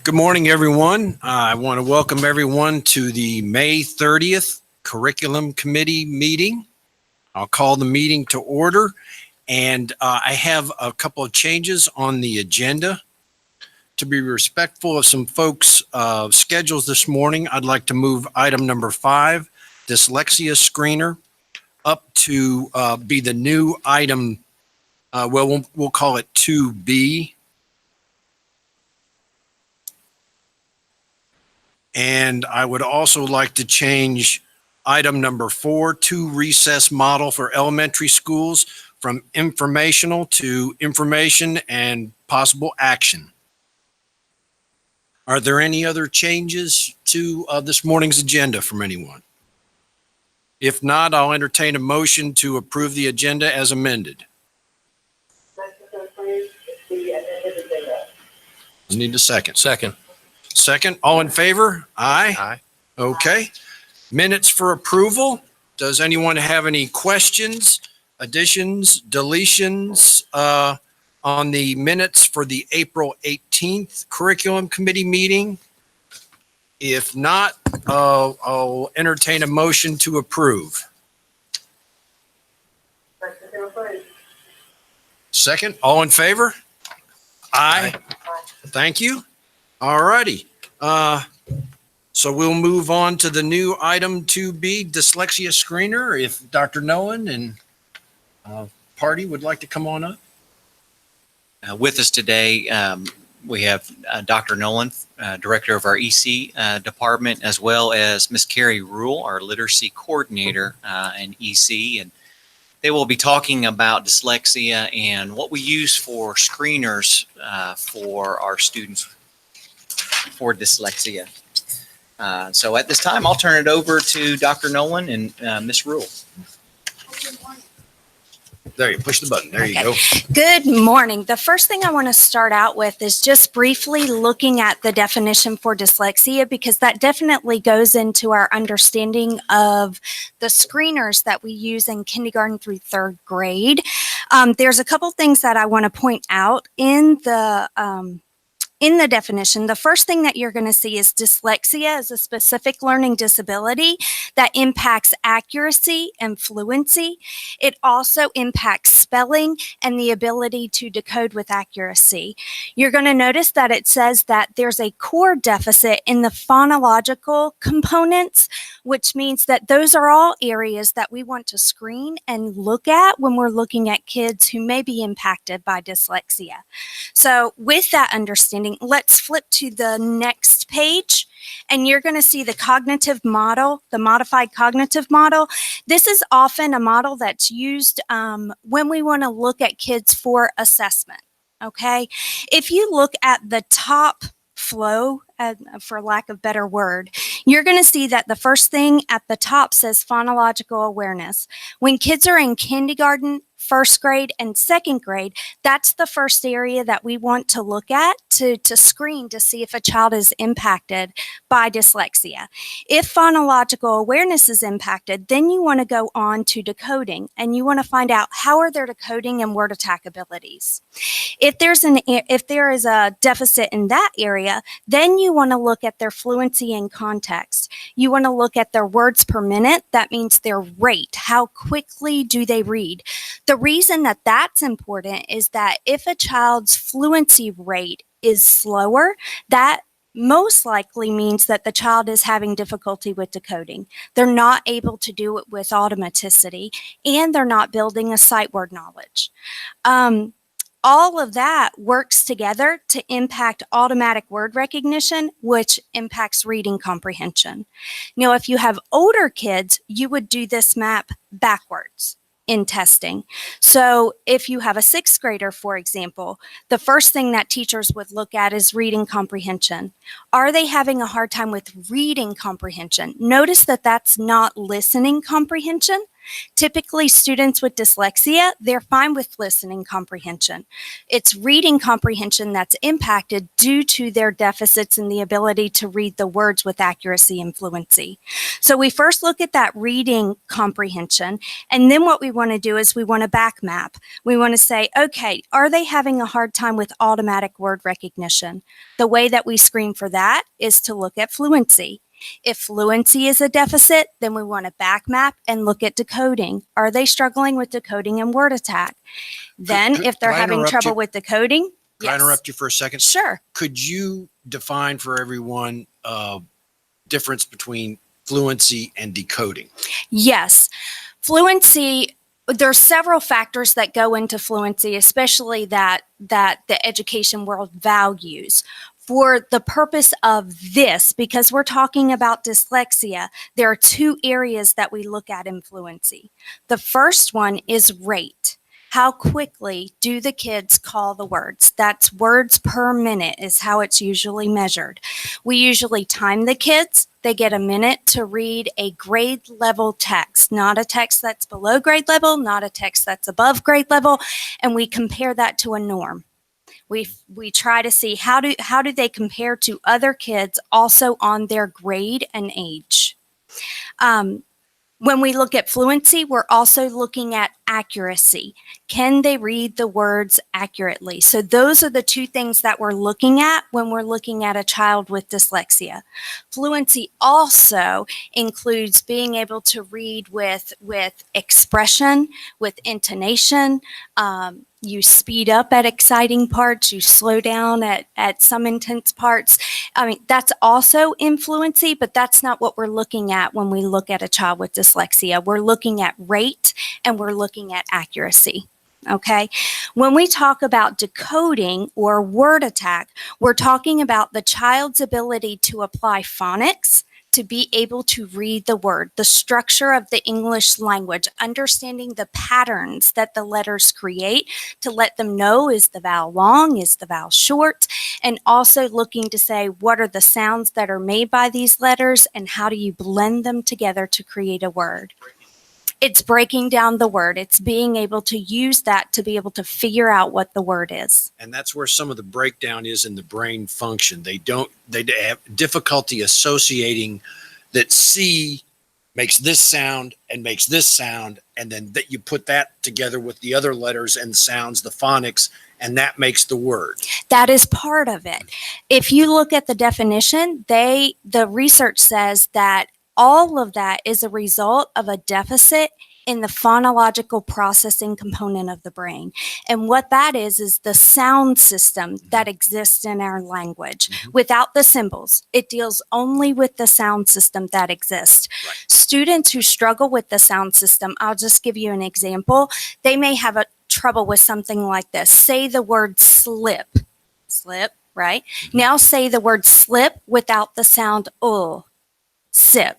Good morning, everyone. I want to welcome everyone to the May 30th Curriculum Committee meeting. I'll call the meeting to order, and I have a couple of changes on the agenda. To be respectful of some folks' schedules this morning, I'd like to move item number 5, Dyslexia Screener, up to be the new item, we'll call it 2B. And I would also like to change item number 4, to recess model for elementary schools, from informational to information and possible action. Are there any other changes to this morning's agenda from anyone? If not, I'll entertain a motion to approve the agenda as amended. I need a second. Second, all in favor? Aye. Aye. Okay. Minutes for approval. Does anyone have any questions, additions, deletions on the minutes for the April 18th Curriculum Committee meeting? If not, I'll entertain a motion to approve. Second, all in favor? Aye. Thank you. All righty. So we'll move on to the new item 2B, Dyslexia Screener. If Dr. Nolan and Party would like to come on up. With us today, we have Dr. Nolan, Director of our EC department, as well as Ms. Carrie Rule, our Literacy Coordinator in EC. And they will be talking about dyslexia and what we use for screeners for our students for dyslexia. So at this time, I'll turn it over to Dr. Nolan and Ms. Rule. There you push the button. There you go. Good morning. The first thing I want to start out with is just briefly looking at the definition for dyslexia, because that definitely goes into our understanding of the screeners that we use in kindergarten through 3rd grade. There's a couple things that I want to point out in the definition. The first thing that you're going to see is dyslexia is a specific learning disability that impacts accuracy and fluency. It also impacts spelling and the ability to decode with accuracy. You're going to notice that it says that there's a core deficit in the phonological components, which means that those are all areas that we want to screen and look at when we're looking at kids who may be impacted by dyslexia. So with that understanding, let's flip to the next page, and you're going to see the cognitive model, the modified cognitive model. This is often a model that's used when we want to look at kids for assessment, okay? If you look at the top flow, for lack of better word, you're going to see that the first thing at the top says phonological awareness. When kids are in kindergarten, 1st grade, and 2nd grade, that's the first area that we want to look at to screen to see if a child is impacted by dyslexia. If phonological awareness is impacted, then you want to go on to decoding, and you want to find out how are their decoding and word attack abilities. If there is a deficit in that area, then you want to look at their fluency and context. You want to look at their words per minute. That means their rate. How quickly do they read? The reason that that's important is that if a child's fluency rate is slower, that most likely means that the child is having difficulty with decoding. They're not able to do it with automaticity, and they're not building a sight word knowledge. All of that works together to impact automatic word recognition, which impacts reading comprehension. Now, if you have older kids, you would do this map backwards in testing. So if you have a 6th grader, for example, the first thing that teachers would look at is reading comprehension. Are they having a hard time with reading comprehension? Notice that that's not listening comprehension. Typically, students with dyslexia, they're fine with listening comprehension. It's reading comprehension that's impacted due to their deficits in the ability to read the words with accuracy and fluency. So we first look at that reading comprehension, and then what we want to do is we want to back map. We want to say, okay, are they having a hard time with automatic word recognition? The way that we screen for that is to look at fluency. If fluency is a deficit, then we want to back map and look at decoding. Are they struggling with decoding and word attack? Then if they're Could I having interrupt trouble you? with decoding, Can I interrupt you for a second? Sure. Could you define for everyone difference between fluency and decoding? Yes. Fluency, there's several factors that go into fluency, especially that the education world values. For the purpose of this, because we're talking about dyslexia, there are two areas that we look at in fluency. The first one is rate. How quickly do the kids call the words? That's words per minute is how it's usually measured. We usually time the kids. They get a minute to read a grade level text, not a text that's below grade level, not a text that's above grade level, and we compare that to a norm. We try to see how do they compare to other kids also on their grade and age. When we look at fluency, we're also looking at accuracy. Can they read the words accurately? So those are the two things that we're looking at when we're looking at a child with dyslexia. Fluency also includes being able to read with expression, with intonation. You speed up at exciting parts, you slow down at some intense parts. I mean, that's also in fluency, but that's not what we're looking at when we look at a child with dyslexia. We're looking at rate and we're looking at accuracy. Okay. When we talk about decoding or word attack, we're talking about the child's ability to apply phonics to be able to read the word, the structure of the English language, understanding the patterns that the letters create to let them know, is the vowel long, is the vowel short, and also looking to say what are the sounds that are made by these letters and how do you blend them together to create a word. It's breaking down the word. It's being able to use that to be able to figure out what the word is. And that's where some of the breakdown is in the brain function. They have difficulty associating that C makes this sound and makes this sound, and then that you put that together with the other letters and sounds, the phonics, and that makes the word. That is part of it. If you look at the definition, the research says that all of that is a result of a deficit in the phonological processing component of the brain. And what that is the sound system that exists in our language. Without the symbols, it deals only with the sound system that exists. Right. Students who struggle with the sound system, I'll just give you an example. They may have trouble with something like this. Say the word slip. Slip, right? Now say the word slip without the sound sip.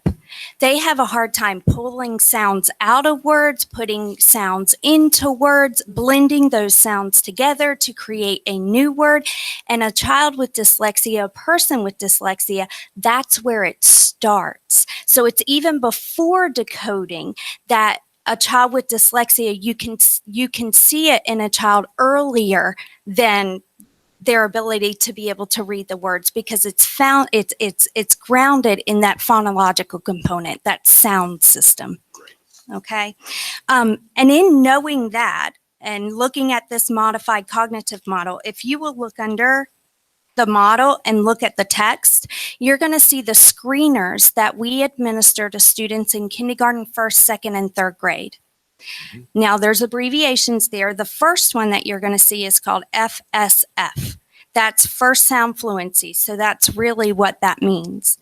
They have a hard time pulling sounds out of words, putting sounds into words, blending those sounds together to create a new word. And a child with dyslexia, a person with dyslexia, that's where it starts. So it's even before decoding that a child with dyslexia, you can see it in a child earlier than their ability to be able to read the words, because it's grounded in that phonological component, that sound system. Okay. And in knowing that and looking at this modified cognitive model, if you will look under the model and look at the text, you're going to see the screeners that we administer to students in kindergarten, first, second, and third grade. Now, there's abbreviations there. The first one that you're going to see is called FSF. That's first sound fluency. So that's really what that means.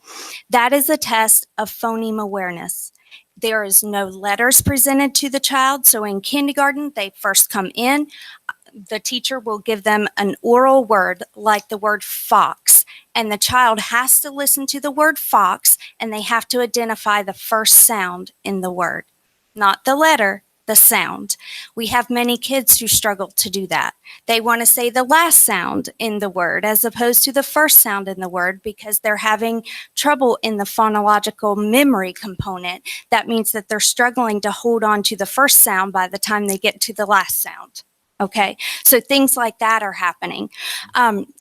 That is a test of phoneme awareness. There is no letters presented to the child. So in kindergarten, they first come in. The teacher will give them an oral word like the word fox. And the child has to listen to the word fox, and they have to identify the first sound in the word. Not the letter, the sound. We have many kids who struggle to do that. They want to say the last sound in the word as opposed to the first sound in the word because they're having trouble in the phonological memory component. That means that they're struggling to hold on to the first sound by the time they get to the last sound. Okay, so things like that are happening.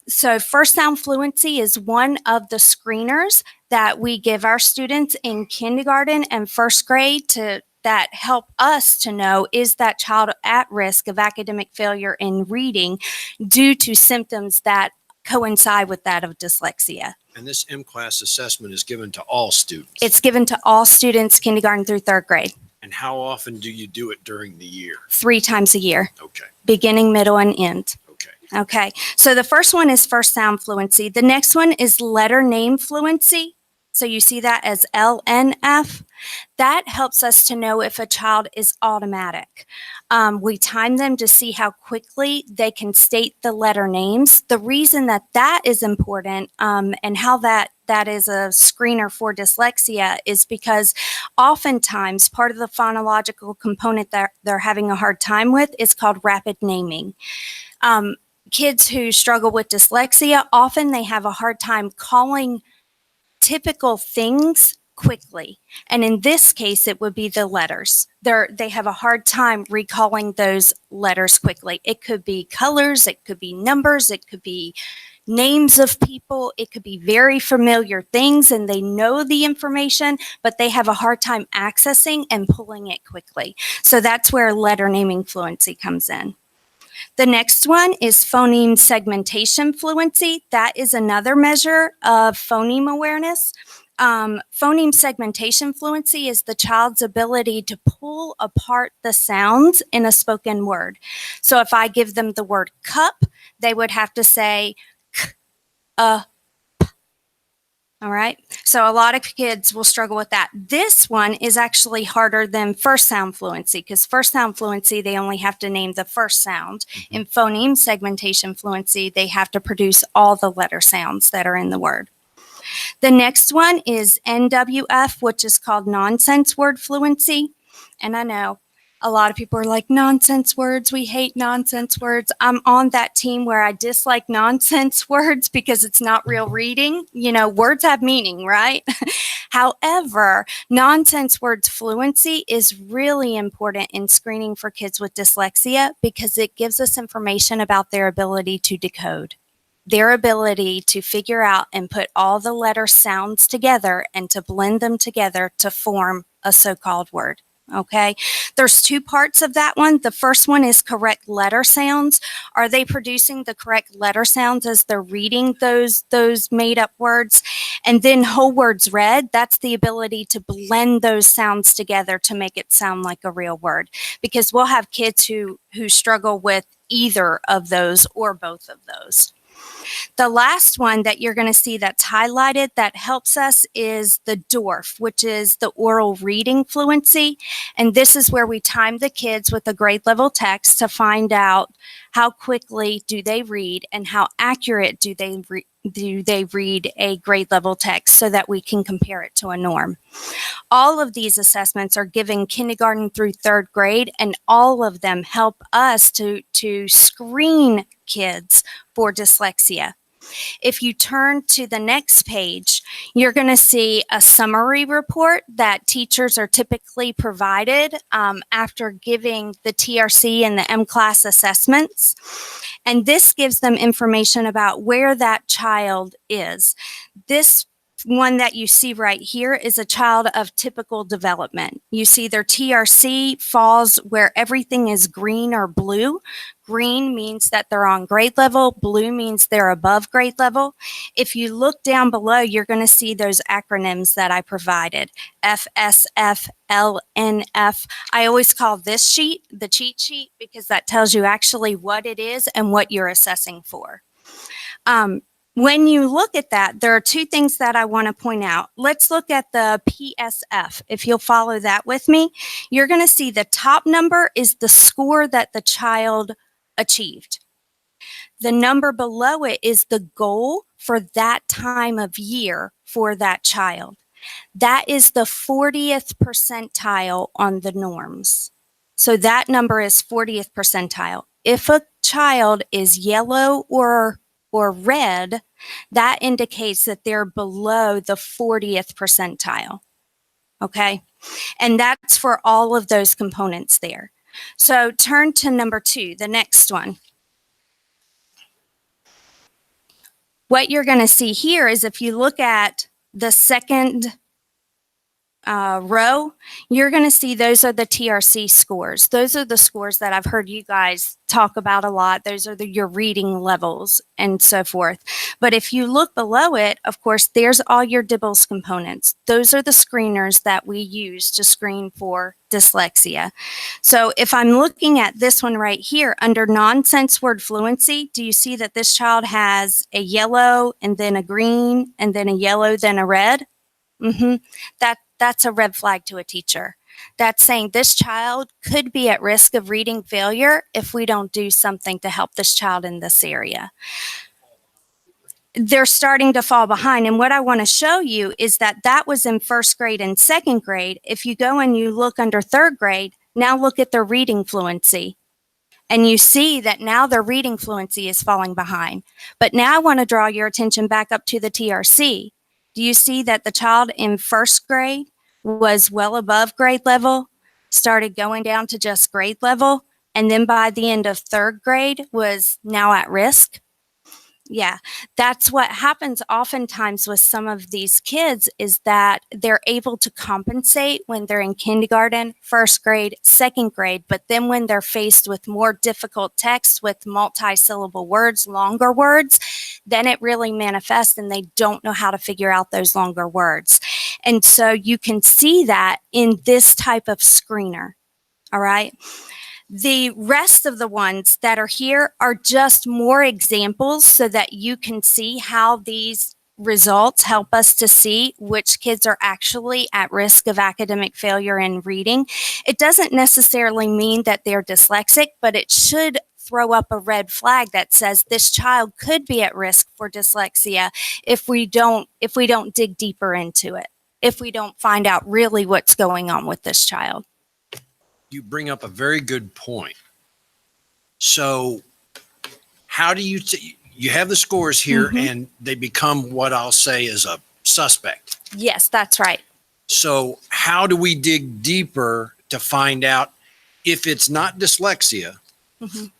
So first sound fluency is one of the screeners that we give our students in kindergarten and first grade that help us to know, is that child at risk of academic failure in reading due to symptoms that coincide with that of dyslexia. And this M-class assessment is given to all students. It's given to all students, kindergarten through third grade. And how often do you do it during the year? 3 times a year. Okay. Beginning, middle, and end. Okay. Okay, so the first one is first sound fluency. The next one is letter name fluency. So you see that as LNF. That helps us to know if a child is automatic. We time them to see how quickly they can state the letter names. The reason that that is important and how that is a screener for dyslexia is because oftentimes part of the phonological component that they're having a hard time with is called rapid naming. Kids who struggle with dyslexia, often they have a hard time calling typical things quickly. And in this case, it would be the letters. They have a hard time recalling those letters quickly. It could be colors, it could be numbers, it could be names of people, it could be very familiar things, and they know the information, but they have a hard time accessing and pulling it quickly. So that's where letter naming fluency comes in. The next one is phoneme segmentation fluency. That is another measure of phoneme awareness. Phoneme segmentation fluency is the child's ability to pull apart the sounds in a spoken word. So if I give them the word cup, they would have to say k, p. All right. So a lot of kids will struggle with that. This one is actually harder than first sound fluency because first sound fluency, they only have to name the first sound. In phoneme segmentation fluency, they have to produce all the letter sounds that are in the word. The next one is NWF, which is called nonsense word fluency. And I know a lot of people are like, nonsense words, we hate nonsense words. I'm on that team where I dislike nonsense words because it's not real reading. You know, words have meaning, right? However, nonsense words fluency is really important in screening for kids with dyslexia because it gives us information about their ability to decode, their ability to figure out and put all the letter sounds together and to blend them together to form a so-called word. Okay, there's 2 parts of that one. The first one is correct letter sounds. Are they producing the correct letter sounds as they're reading those made up words? And then whole words read, that's the ability to blend those sounds together to make it sound like a real word. Because we'll have kids who struggle with either of those or both of those. The last one that you're going to see that's highlighted that helps us is the DORF, which is the oral reading fluency. And this is where we time the kids with a grade level text to find out how quickly do they read and how accurate do they read a grade level text so that we can compare it to a norm. All of these assessments are given kindergarten through third grade, and all of them help us to screen kids for dyslexia. If you turn to the next page, you're going to see a summary report that teachers are typically provided after giving the TRC and the M-class assessments. And this gives them information about where that child is. This one that you see right here is a child of typical development. You see their TRC falls where everything is green or blue. Green means that they're on grade level. Blue means they're above grade level. If you look down below, you're going to see those acronyms that I provided. FSF, LNF. I always call this sheet the cheat sheet because that tells you actually what it is and what you're assessing for. When you look at that, there are 2 things that I want to point out. Let's look at the PSF. If you'll follow that with me, you're going to see the top number is the score that the child achieved. The number below it is the goal for that time of year for that child. That is the 40th percentile on the norms. So that number is 40th percentile. If a child is yellow or red, that indicates that they're below the 40th percentile. Okay? And that's for all of those components there. So turn to number 2, the next one. What you're going to see here is if you look at the second row, you're going to see those are the TRC scores. Those are the scores that I've heard you guys talk about a lot. Those are your reading levels and so forth. But if you look below it, of course, there's all your DIBELS components. Those are the screeners that we use to screen for dyslexia. So if I'm looking at this one right here under nonsense word fluency, do you see that this child has a yellow and then a green and then a yellow, then a red? That's a red flag to a teacher. That's saying this child could be at risk of reading failure if we don't do something to help this child in this area. They're starting to fall behind. And what I want to show you is that that was in first grade and second grade. If you go and you look under third grade, now look at their reading fluency. And you see that now their reading fluency is falling behind. But now I want to draw your attention back up to the TRC. Do you see that the child in first grade was well above grade level, started going down to just grade level, and then by the end of third grade was now at risk? Yeah, that's what happens oftentimes with some of these kids is that they're able to compensate when they're in kindergarten, first grade, second grade, but then when they're faced with more difficult text with multi-syllable words, longer words, then it really manifests and they don't know how to figure out those longer words. And so you can see that in this type of screener, all right? The rest of the ones that are here are just more examples so that you can see how these results help us to see which kids are actually at risk of academic failure in reading. It doesn't necessarily mean that they're dyslexic, but it should throw up a red flag that says this child could be at risk for dyslexia if we don't dig deeper into it, if we don't find out really what's going on with this child. You bring up a very good point. So how do you have the scores here and they become what I'll say is a suspect? Yes, that's right. So how do we dig deeper to find out if it's not dyslexia,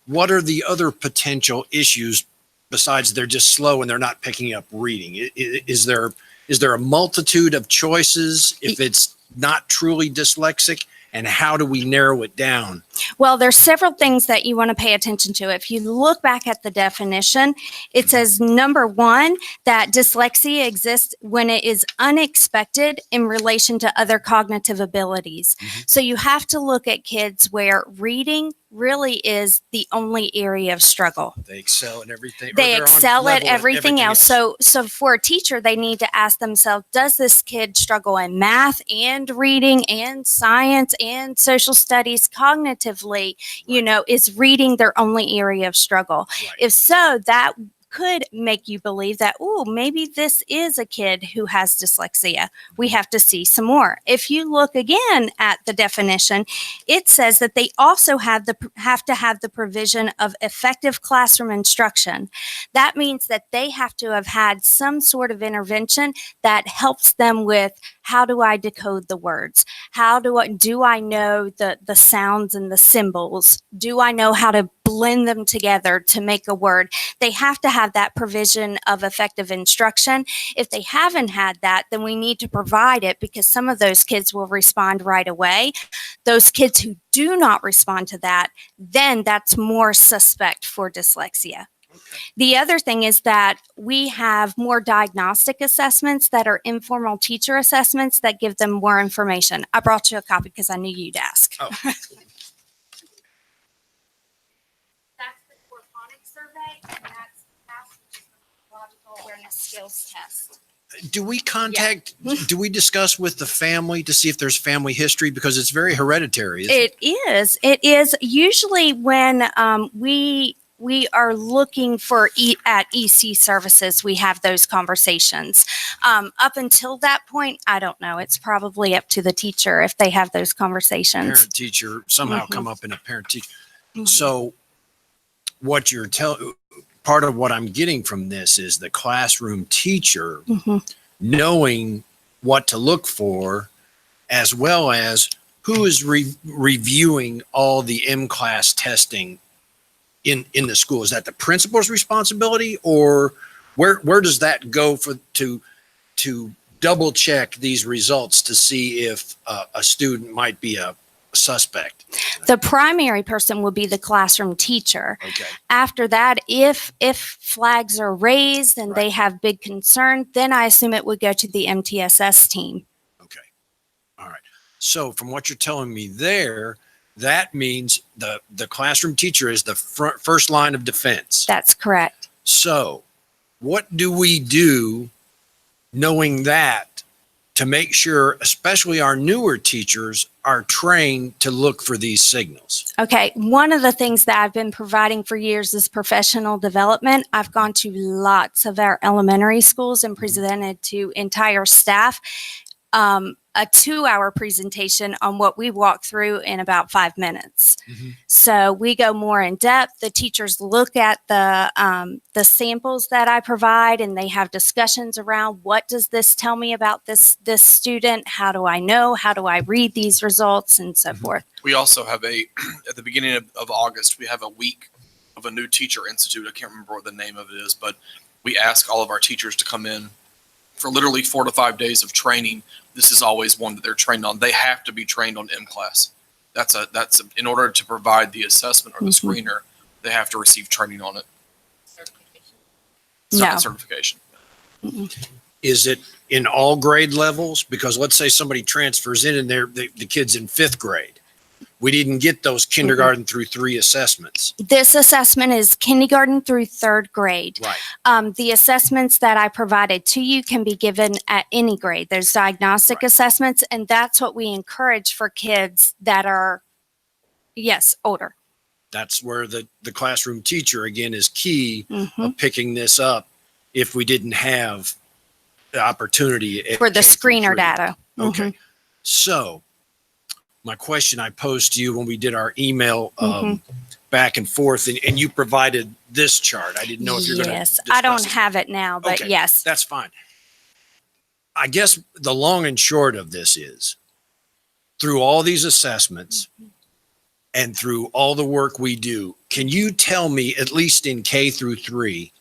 what are the other potential issues besides they're just slow and they're not picking up reading? Is there a multitude of choices if it's not truly dyslexic? And how do we narrow it down? Well, there's several things that you want to pay attention to. If you look back at the definition, it says, number one, that dyslexia exists when it is unexpected in relation to other cognitive abilities. So you have to look at kids where reading really is the only area of struggle. They excel at everything. They excel at everything else. So for a teacher, they need to ask themselves, does this kid struggle in math and reading and science and social studies cognitively? You know, is reading their only area of struggle? If so, that could make you believe that, oh, maybe this is a kid who has dyslexia. We have to see some more. If you look again at the definition, it says that they also have to have the provision of effective classroom instruction. That means that they have to have had some sort of intervention that helps them with, how do I decode the words? Do I know the sounds and the symbols? Do I know how to blend them together to make a word? They have to have that provision of effective instruction. If they haven't had that, then we need to provide it, because some of those kids will respond right away. Those kids who do not respond to that, then that's more suspect for dyslexia. The other thing is that we have more diagnostic assessments that are informal teacher assessments that give them more information. I brought you a copy because I knew you'd ask. Oh. That's the core phonics survey, and that's the logical awareness skills test. Do we discuss with the family to see if there's family history? Because it's very hereditary. It is. It is usually when we are looking for at EC services, we have those conversations. Up until that point, I don't know. It's probably up to the teacher if they have those conversations. Parent teacher somehow come up in a parent teacher. Mhm. So what you're part of what I'm getting from this is the classroom teacher Mhm. knowing what to look for, as well as who is reviewing all the M-class testing in the school. Is that the principal's responsibility, or where does that go to double check these results to see if a student might be a suspect? The primary person will be the classroom teacher. Okay. After that, if flags are raised and they Right. have big concern, then I assume it would go to the MTSS team. Okay. All right. So from what you're telling me there, that means the classroom teacher is the first line of defense. That's correct. So what do we do knowing that to make sure, especially our newer teachers, are trained to look for these signals? Okay, one of the things that I've been providing for years is professional development. I've gone to lots of our elementary schools and presented to entire staff a 2-hour presentation on what we walk through in about 5 minutes. Mm-hmm. So we go more in depth. The teachers look at the samples that I provide, and they have discussions around what does this tell me about this student? How do I know? How do I read these results, and so forth? We also have at the beginning of August, we have a week of a new teacher institute. I can't remember what the name of it is, but we ask all of our teachers to come in for literally 4 to 5 days of training. This is always one that they're trained on. They have to be trained on M-class. That's in order to provide the assessment or the screener, they have to receive training on it. It's not No. a certification. Is it in all grade levels? Because let's say somebody transfers in and the kid's in 5th grade. We didn't get those kindergarten through 3 assessments. This assessment is kindergarten through 3rd grade. Right. The assessments that I provided to you can be given at any grade. There's diagnostic assessments, and that's what we encourage for kids that are, yes, older. That's where the classroom teacher, again, is key Mhm. of picking this up if we didn't have the opportunity at For the K through screener 3. data. Okay. Mhm. So my question I posed to you when we did our email Mhm. back and forth, and you provided this chart. I didn't know if you're going to. Yes, I don't have it now, but Okay. yes. That's fine. I guess the long and short of this is through all these assessments and through all the work we do, can you tell me, at least in K through 3,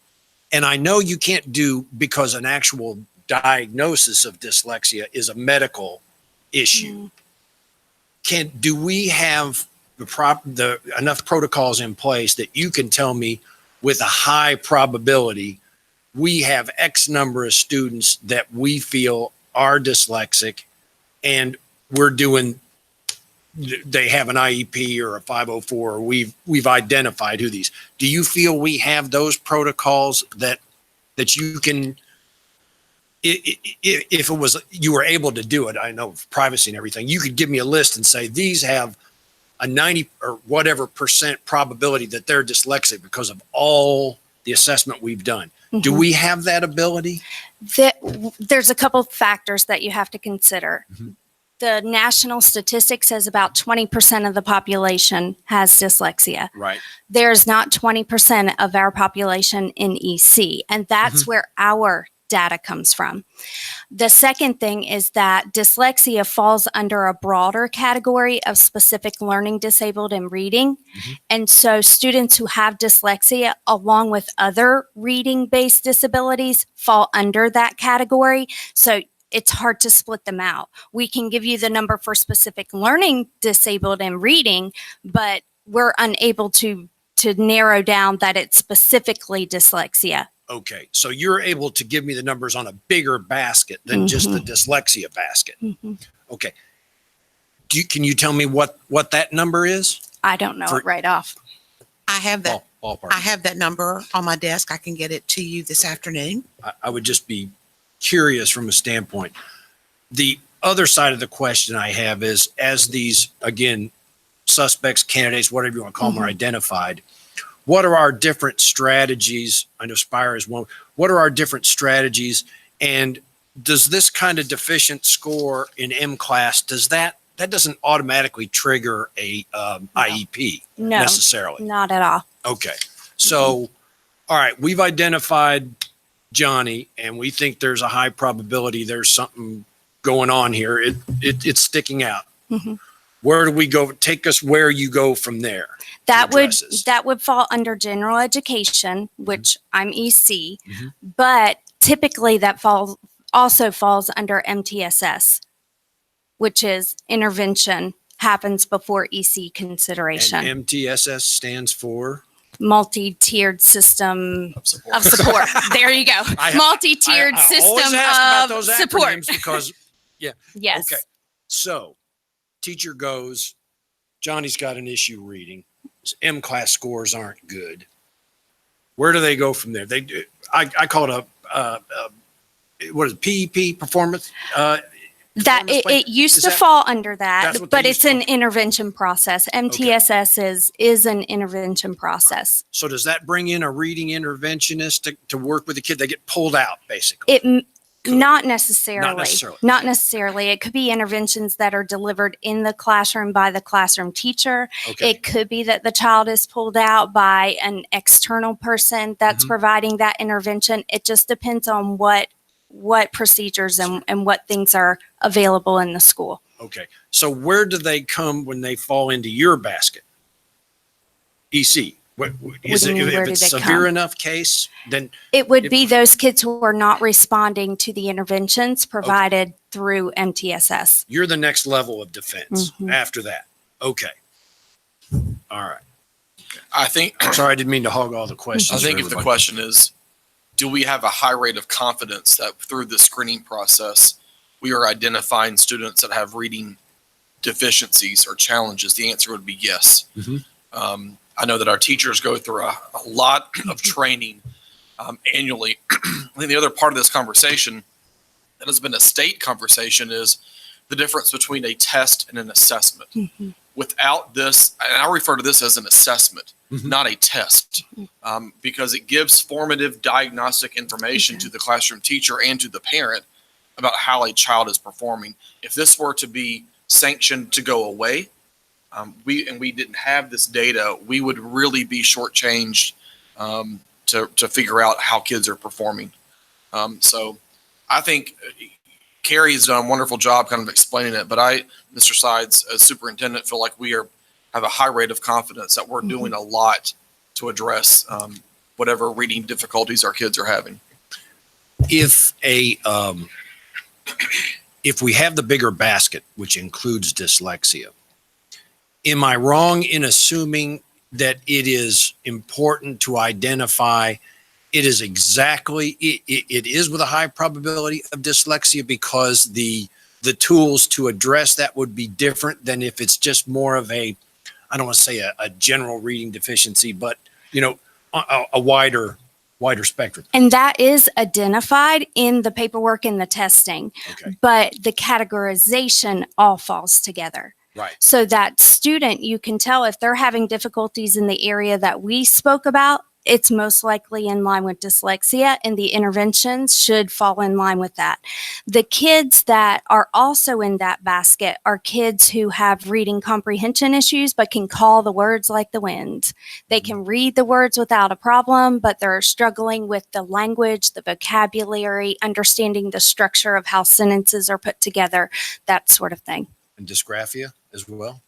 and I know you can't do because an actual diagnosis of dyslexia is a medical issue. Do we have enough protocols in place that you can tell me with a high probability we have X number of students that we feel are dyslexic, and they have an IEP or a 504, or we've identified who these. Do you feel we have those protocols that you can, if it was, you were able to do it, I know privacy and everything, you could give me a list and say, these have a 90 or whatever % probability that they're dyslexic because of all the assessment we've done. Do we have that ability? There's a couple factors that you have to consider. Mhm. The national statistics says about 20% of the population has dyslexia. Right. There's not 20% of our population in EC, and that's where our data comes from. The second thing is that dyslexia falls under a broader category of specific learning disabled and reading. And so students who have dyslexia, along with other reading-based disabilities, fall under that category. So it's hard to split them out. We can give you the number for specific learning disabled and reading, but we're unable to narrow down that it's specifically dyslexia. Okay. So you're able to give me the numbers on a bigger basket than just the dyslexia basket. Okay. Can you tell me what that number is? I don't know it right off. I have that. Ballpark. I have that number on my desk. I can get it to you this afternoon. I would just be curious from a standpoint. The other side of the question I have is, as these, again, suspects, candidates, whatever you want to call them, are identified, what are our different strategies? I know Spire is one. What are our different strategies? And does this kind of deficient score in M class, that doesn't automatically trigger a IEP No, necessarily? not at all. Okay. So, all right, we've identified Johnny and we think there's a high probability there's something going on here. It's sticking out. Mhm. Where do we go? Take us where you go from there. That address this. would fall under general education, which I'm EC, Mhm. but typically that also falls under MTSS, which is intervention happens before EC consideration. And MTSS stands for? Multi-tiered system Of support. of support. There you go. Multi-tiered I system always ask about of those support. acronyms because, Yes. okay. So teacher goes, Johnny's got an issue reading. His M class scores aren't good. Where do they go from there? I call it what is it, PEP, performance? That Performance plan? it used Is to that- fall under That's that, what they but used it's to an intervention process. MTSS is an intervention process. So does that bring in a reading interventionist to work with the kid? They get pulled out basically. Could. Not necessarily. Not necessarily. Not necessarily. It could be interventions that are delivered in the classroom by the classroom teacher. Okay. It could be that the child is pulled out by an external person that's Mhm. providing that intervention. It just depends on what procedures and what things are available in the school. Okay. So where do they come when they fall into your basket? EC. What is do it? you mean, where If do it's they severe come? enough case, then It would If- be those kids who are not responding to the interventions provided through MTSS. you're the next level of defense Mhm. after that. Okay. All right. I think, Sorry, I didn't mean to hog all the questions. I think for if the everybody. question is, do we have a high rate of confidence that through the screening process, we are identifying students that have reading deficiencies or challenges? The answer would be yes. Mhm. I know that our teachers go through a lot of training annually. I think the other part of this conversation that has been a state conversation is the difference between a test and an assessment. Mhm. Without this, and I refer to this as an assessment, Mhm. not a test, because it gives formative diagnostic information to the classroom teacher and to the parent about how a child is performing. If this were to be sanctioned to go away, we didn't have this data, we would really be shortchanged to figure out how kids are performing. So I think Carrie has done a wonderful job kind of explaining it, but Mr. Sides, as superintendent, feel like we have a high rate of confidence that we're doing a lot to address whatever reading difficulties our kids are having. If if we have the bigger basket, which includes dyslexia, am I wrong in assuming that it is important to identify it is exactly, it is with a high probability of dyslexia because the tools to address that would be different than if it's just more of a, I don't want to say a general reading deficiency, but a wider spectrum. And that is identified in the paperwork and the testing, Okay. but the categorization all falls together. Right. So that student, you can tell if they're having difficulties in the area that we spoke about, it's most likely in line with dyslexia, and the interventions should fall in line with that. The kids that are also in that basket are kids who have reading comprehension issues, but can call the words like the wind. They can read the words without a problem, but they're struggling with the language, the vocabulary, understanding the structure of how sentences are put together, that sort of thing. And dysgraphia as well.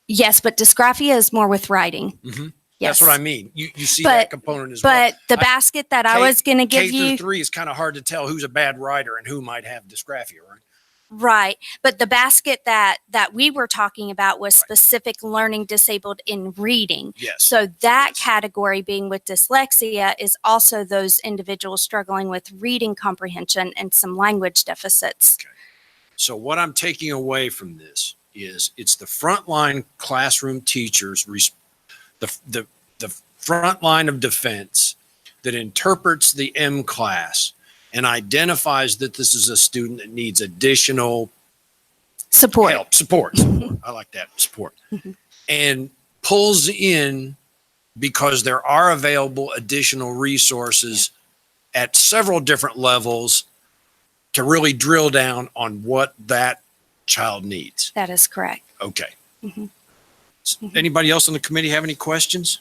Yes, but dysgraphia is more with writing. Mm-hmm. Yes. That's what I mean. You see But- that component as well. But the basket that I K- was going to give K through you, 3 is kind of hard to tell who's a bad writer and who might have dysgraphia, right? right? But the basket that we were talking about was specific learning disabled in reading. Yes. So that Yes. category being with dyslexia is also those individuals struggling with reading comprehension and some language deficits. So what I'm taking away from this is it's the frontline classroom teachers, the front line of defense that interprets the M class and identifies that this is a student that needs additional Support. help, support. I like that, support. Mhm. And pulls in because there are available additional resources at several different levels to really drill down on what that child needs. That is correct. Okay. Mhm. Anybody else on the committee have any questions?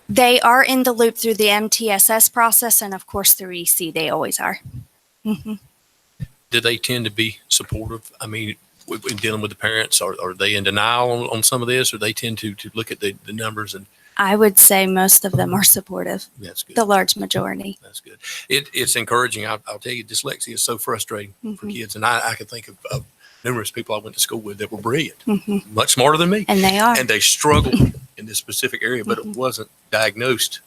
They are in the loop through the MTSS process, and of course through EC, they always are. Mhm. Do they tend to be supportive? I mean, in dealing with the parents, are they in denial on some of this, or they tend to look at the numbers and I would say most of them are supportive, that's good. the large majority. That's good. It's encouraging. I'll tell you, dyslexia is so frustrating for kids. And I can think of numerous people I went to school with that were brilliant, Mhm. much smarter than me. And they are. And they struggled in this specific area, but it wasn't diagnosed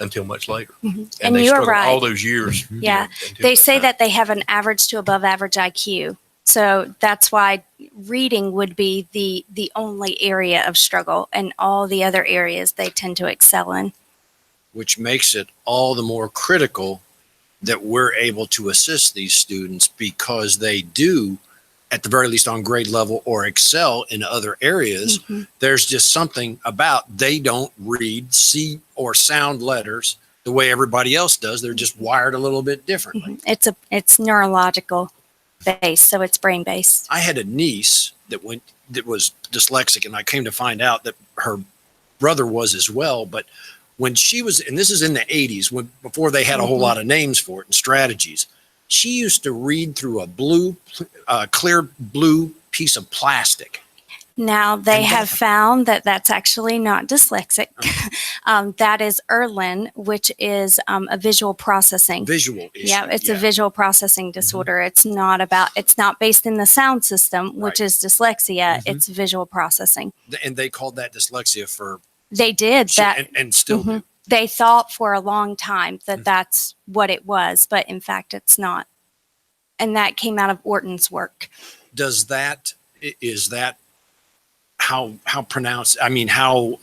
until much later. And they you are struggled right. all those years. Yeah. until They say time. that they have an average to above average IQ. So that's why reading would be the only area of struggle, and all the other areas they tend to excel in. Which makes it all the more critical that we're able to assist these students because they do, at the very least on grade level, or excel in other areas. Mhm. There's just something about they don't read, see, or sound letters the way everybody else does. They're just wired a little bit differently. It's neurological based, so it's brain based. I had a niece that was dyslexic, and I came to find out that her brother was as well. But when she was, and this is in the 80s, before they had a whole lot of names for it and strategies, she used to read through a clear blue piece of plastic. Now they And have that- found that that's actually not dyslexic. That is Erlin, which is a visual processing. Visual issue. Yeah, it's a visual processing disorder. It's not based in the sound system, which Right. is dyslexia. Mhm. It's visual processing. And they called that dyslexia for They did that. and still do. They thought for a long time that that's what it was, but in fact, it's not. And that came out of Orton's work. Is that how pronounced? I mean, how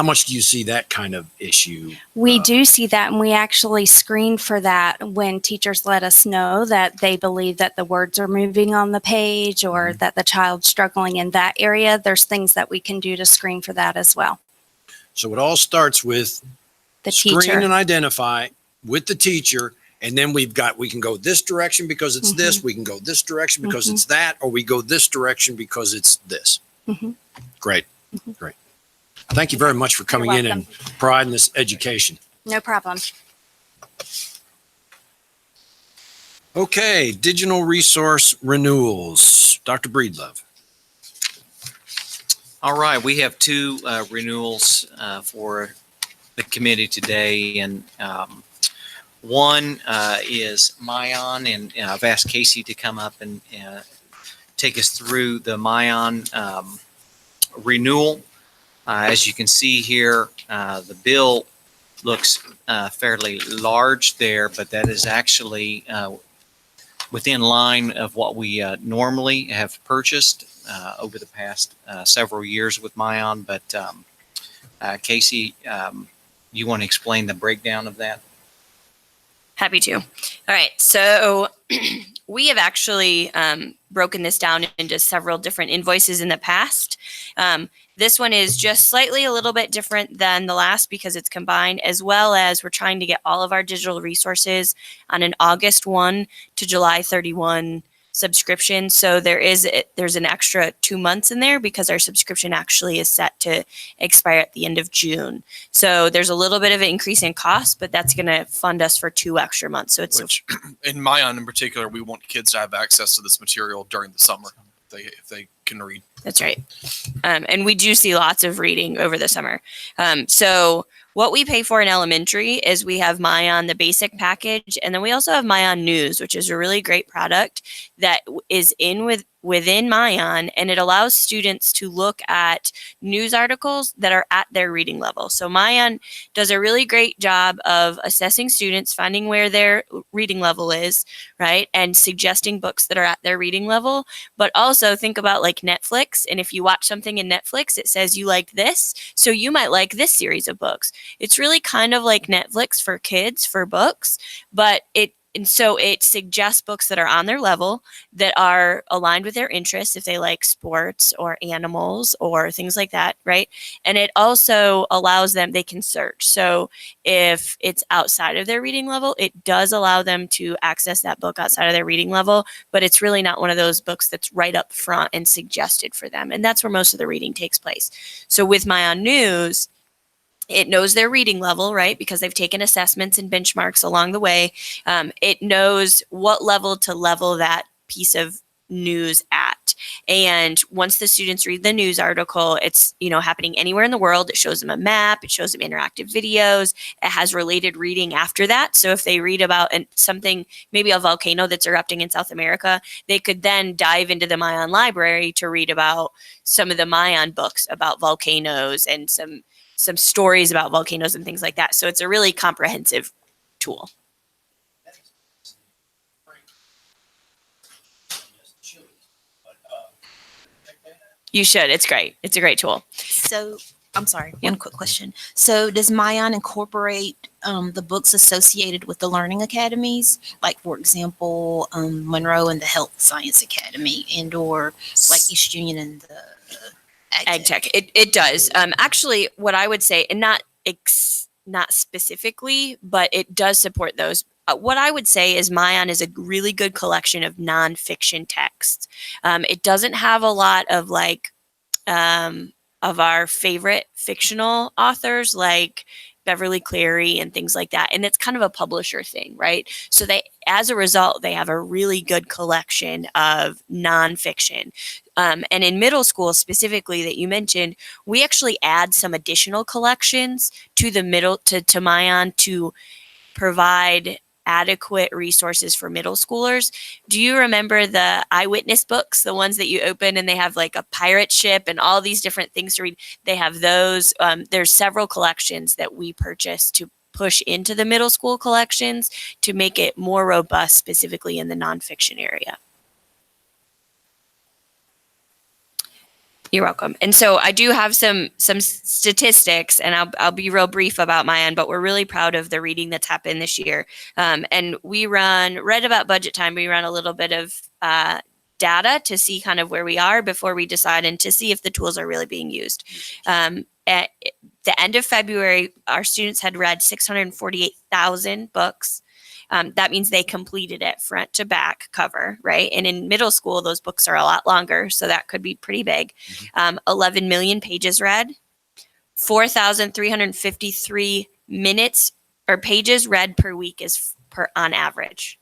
much do you see that kind of issue? We do see that, and we actually screen for that when teachers let us know that they believe that the words are moving on the page or that the child's struggling in that area. There's things that we can do to screen for that as well. So it all starts with The screen teacher. and identify with the teacher. And then we can go this direction because it's this, we can go this direction because it's that, or we go this direction because it's this. Mhm. Great. Great. Thank you very much for coming in and welcome. providing this education. No problem. Okay, digital resource renewals. Dr. Breedlove. All right, we have two renewals for the committee today, and one is Mayan, and I've asked Casey to come up and take us through the Mayan renewal. As you can see here, the bill looks fairly large there, but that is actually within line of what we normally have purchased over the past several years with Mayan. But Casey, you want to explain the breakdown of that? Happy to. All right. So we have actually broken this down into several different invoices in the past. This one is just slightly a little bit different than the last because it's combined, as well as we're trying to get all of our digital resources on an August 1 to July 31 subscription. So there's an extra 2 months in there because our subscription actually is set to expire at the end of June. So there's a little bit of an increase in cost, but that's going to fund us for 2 extra months. So it's Which, in Mayan in particular, we want kids to have access to this material during the summer if they can read. That's right. And we do see lots of reading over the summer. So what we pay for in elementary is we have Mayan, the basic package, and then we also have Mayan News, which is a really great product that is within Mayan, and it allows students to look at news articles that are at their reading level. So Mayan does a really great job of assessing students, finding where their reading level is, right? And suggesting books that are at their reading level. But also think about like Netflix. And if you watch something in Netflix, it says you liked this, so you might like this series of books. It's really kind of like Netflix for kids, for books, but it And so it suggests books that are on their level, that are aligned with their interests, if they like sports or animals or things like that, right? And it also allows them, they can search. So if it's outside of their reading level, it does allow them to access that book outside of their reading level, but it's really not one of those books that's right up front and suggested for them. And that's where most of the reading takes place. So with Myon News, it knows their reading level, right? Because they've taken assessments and benchmarks along the way. It knows what level to level that piece of news at. And once the students read the news article, it's, happening anywhere in the world. It shows them a map. It shows them interactive videos. It has related reading after that. So if they read about something, maybe a volcano that's erupting in South America, they could then dive into the Myon library to read about some of the Myon books about volcanoes and some stories about volcanoes and things like that. So it's a really comprehensive tool. You should. It's great. It's a great tool. So, I'm sorry, one quick question. So does Myon incorporate the books associated with the learning academies? Like, for example, Monroe and the Health Science Academy, and or like East Union and the Ag Tech. It does. Actually, what I would say, and not specifically, but it does support those. What I would say is Myon is a really good collection of nonfiction texts. It doesn't have a lot of of our favorite fictional authors like Beverly Cleary and things like that. And it's kind of a publisher thing, right? So as a result, they have a really good collection of nonfiction. And in middle school specifically that you mentioned, we actually add some additional collections to the to Myon to provide adequate resources for middle schoolers. Do you remember the eyewitness books, the ones that you open and they have like a pirate ship and all these different things to read? They have those. There's several collections that we purchased to push into the middle school collections to make it more robust, specifically in the nonfiction area. You're welcome. And so I do have some statistics, and I'll be real brief about Myon, but we're really proud of the reading that's happened this year. And we right about budget time, we run a little bit of data to see kind of where we are before we decide and to see if the tools are really being used. At the end of February, our students had read 648,000 books. That means they completed it front to back cover, right? And in middle school, those books are a lot longer, so that could be pretty big. 11 million pages read, 4,353 minutes or pages read per week is on average.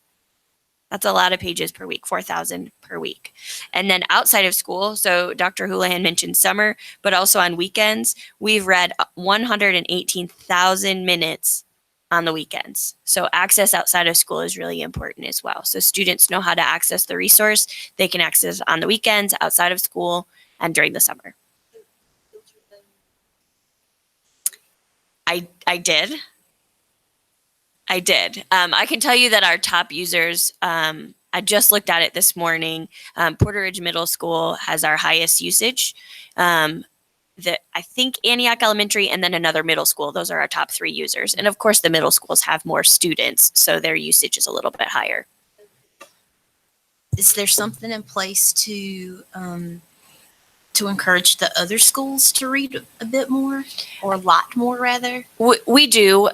That's a lot of pages per week, 4,000 per week. And then outside of school, so Dr. Houlihan mentioned summer, but also on weekends, we've read 118,000 minutes on the weekends. So access outside of school is really important as well. So students know how to access the resource. They can access on the weekends, outside of school, and during the summer. I did. I can tell you that our top users, I just looked at it this morning. Porter Ridge Middle School has our highest usage. I think Antioch Elementary and then another middle school. Those are our top 3 users. And of course, the middle schools have more students, so their usage is a little bit higher. Is there something in place to encourage the other schools to read a bit more, or a lot more rather? We do.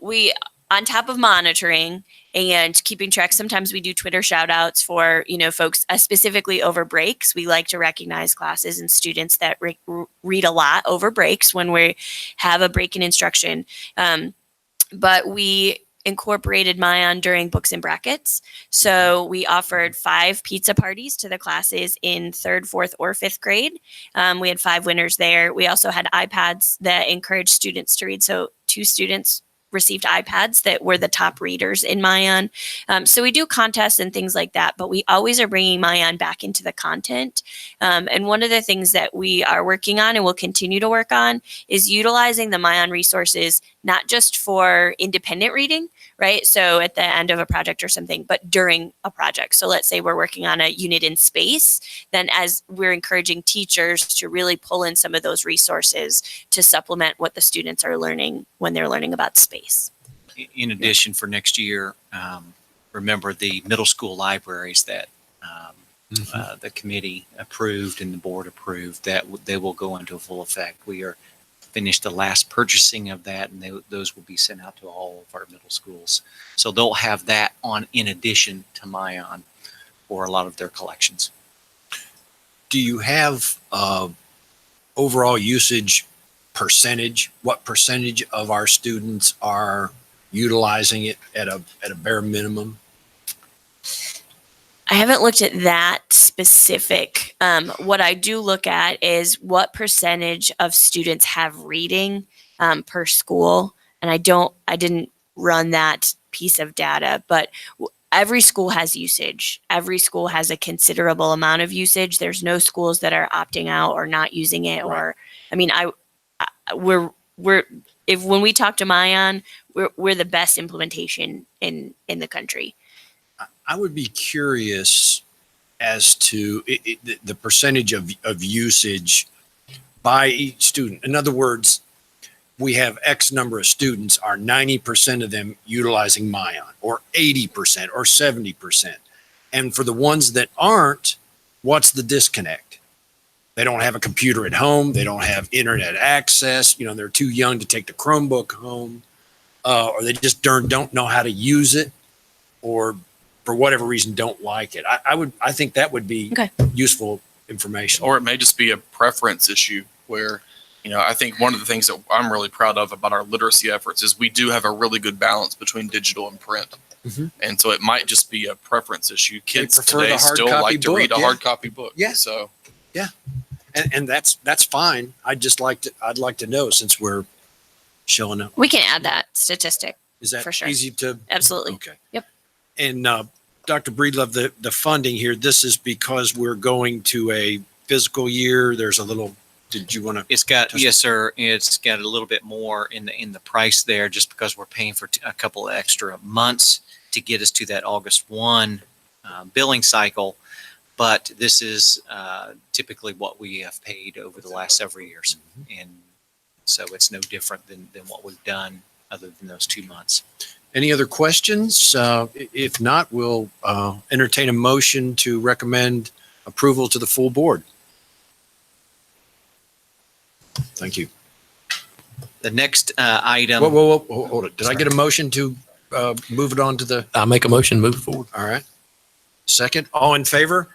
We, on top of monitoring and keeping track, sometimes we do Twitter shout outs for, folks, specifically over breaks. We like to recognize classes and students that read a lot over breaks when we have a break in instruction. But we incorporated Myon during books and brackets. So we offered 5 pizza parties to the classes in 3rd, 4th, or 5th grade. We had 5 winners there. We also had iPads that encouraged students to read. So 2 students received iPads that were the top readers in Myon. So we do contests and things like that, but we always are bringing Myon back into the content. And one of the things that we are working on and will continue to work on is utilizing the Myon resources, not just for independent reading, right? So at the end of a project or something, but during a project. So let's say we're working on a unit in space, then as we're encouraging teachers to really pull in some of those resources to supplement what the students are learning when they're learning about space. In addition, for next year, remember the middle school libraries that the committee approved and the board approved, that they will go into full effect. We are finished the last purchasing of that, and those will be sent out to all of our middle schools. So they'll have that on in addition to Mayan for a lot of their collections. Do you have overall usage percentage? What percentage of our students are utilizing it at a bare minimum? I haven't looked at that specific. What I do look at is what percentage of students have reading per school. And I didn't run that piece of data, but every school has usage. Every school has a considerable amount of usage. There's no schools that are opting out or not using it. Right. Or, I mean, when we talk to Mayan, we're the best implementation in the country. I would be curious as to the percentage of usage by each student. In other words, we have X number of students. Are 90% of them utilizing Mayan, or 80%, or 70%? And for the ones that aren't, what's the disconnect? They don't have a computer at home. They don't have internet access. They're too young to take the Chromebook home, or they just don't know how to use it, or for whatever reason don't like it. I think that would be useful information. Or it may just be a preference issue where, I think one of the things that I'm really proud of about our literacy efforts is we do have a really good balance between digital and print. Mm-hmm. And so it might just be a preference issue. Kids prefer today the hard still copy like to book, read a yeah. hard copy book. Yeah. So And that's fine. I'd like to know, since we're showing up. We can add that statistic. Is that for sure. easy to? Absolutely. Okay. Yep. And Dr. Breedlove, the funding here, this is because we're going to a fiscal year. There's a little, did you want to? It's got, yes, sir. It's got a little bit more in the price there, just because we're paying for a couple of extra months to get us to that August 1 billing cycle. But this is typically what we have paid over the last several years. And so it's no different than what we've done other than those 2 months. Any other questions? If not, we'll entertain a motion to recommend approval to the full board. Thank you. The next item. Whoa, hold it. Did I get a motion to move it on to the? I make a motion, move forward. All right. Second, all in favor?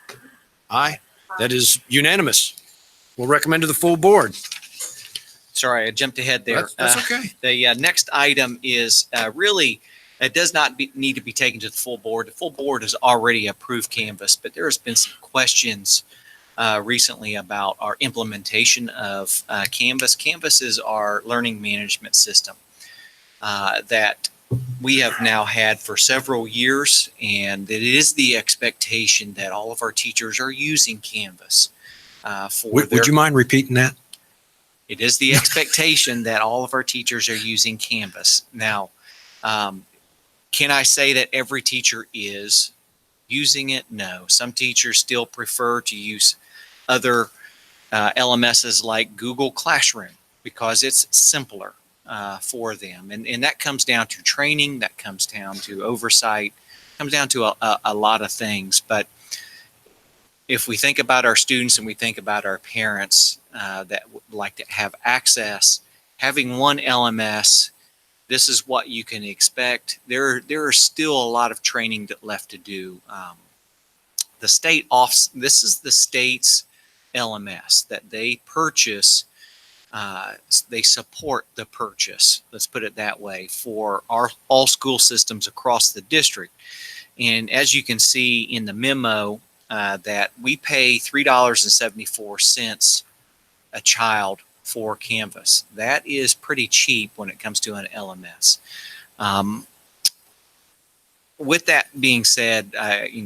Aye. That is unanimous. We'll recommend to the full board. Sorry, I jumped ahead there. That's okay. The next item is really, it does not need to be taken to the full board. The full board has already approved Canvas, but there has been some questions recently about our implementation of Canvas. Canvas is our learning management system that we have now had for several years, and it is the expectation that all of our teachers are using Canvas. Would you mind repeating that? It is the expectation that all of our teachers are using Canvas. Now, can I say that every teacher is using it? No. Some teachers still prefer to use other LMSs like Google Classroom because it's simpler for them. And that comes down to training, that comes down to oversight, comes down to a lot of things. But if we think about our students and we think about our parents that would like to have access, having one LMS, this is what you can expect. There are still a lot of training left to do. The state this is the state's LMS that they purchase. They support the purchase, let's put it that way, for all school systems across the district. And as you can see in the memo, that we pay $3.74 a child for Canvas. That is pretty cheap when it comes to an LMS. With that being said,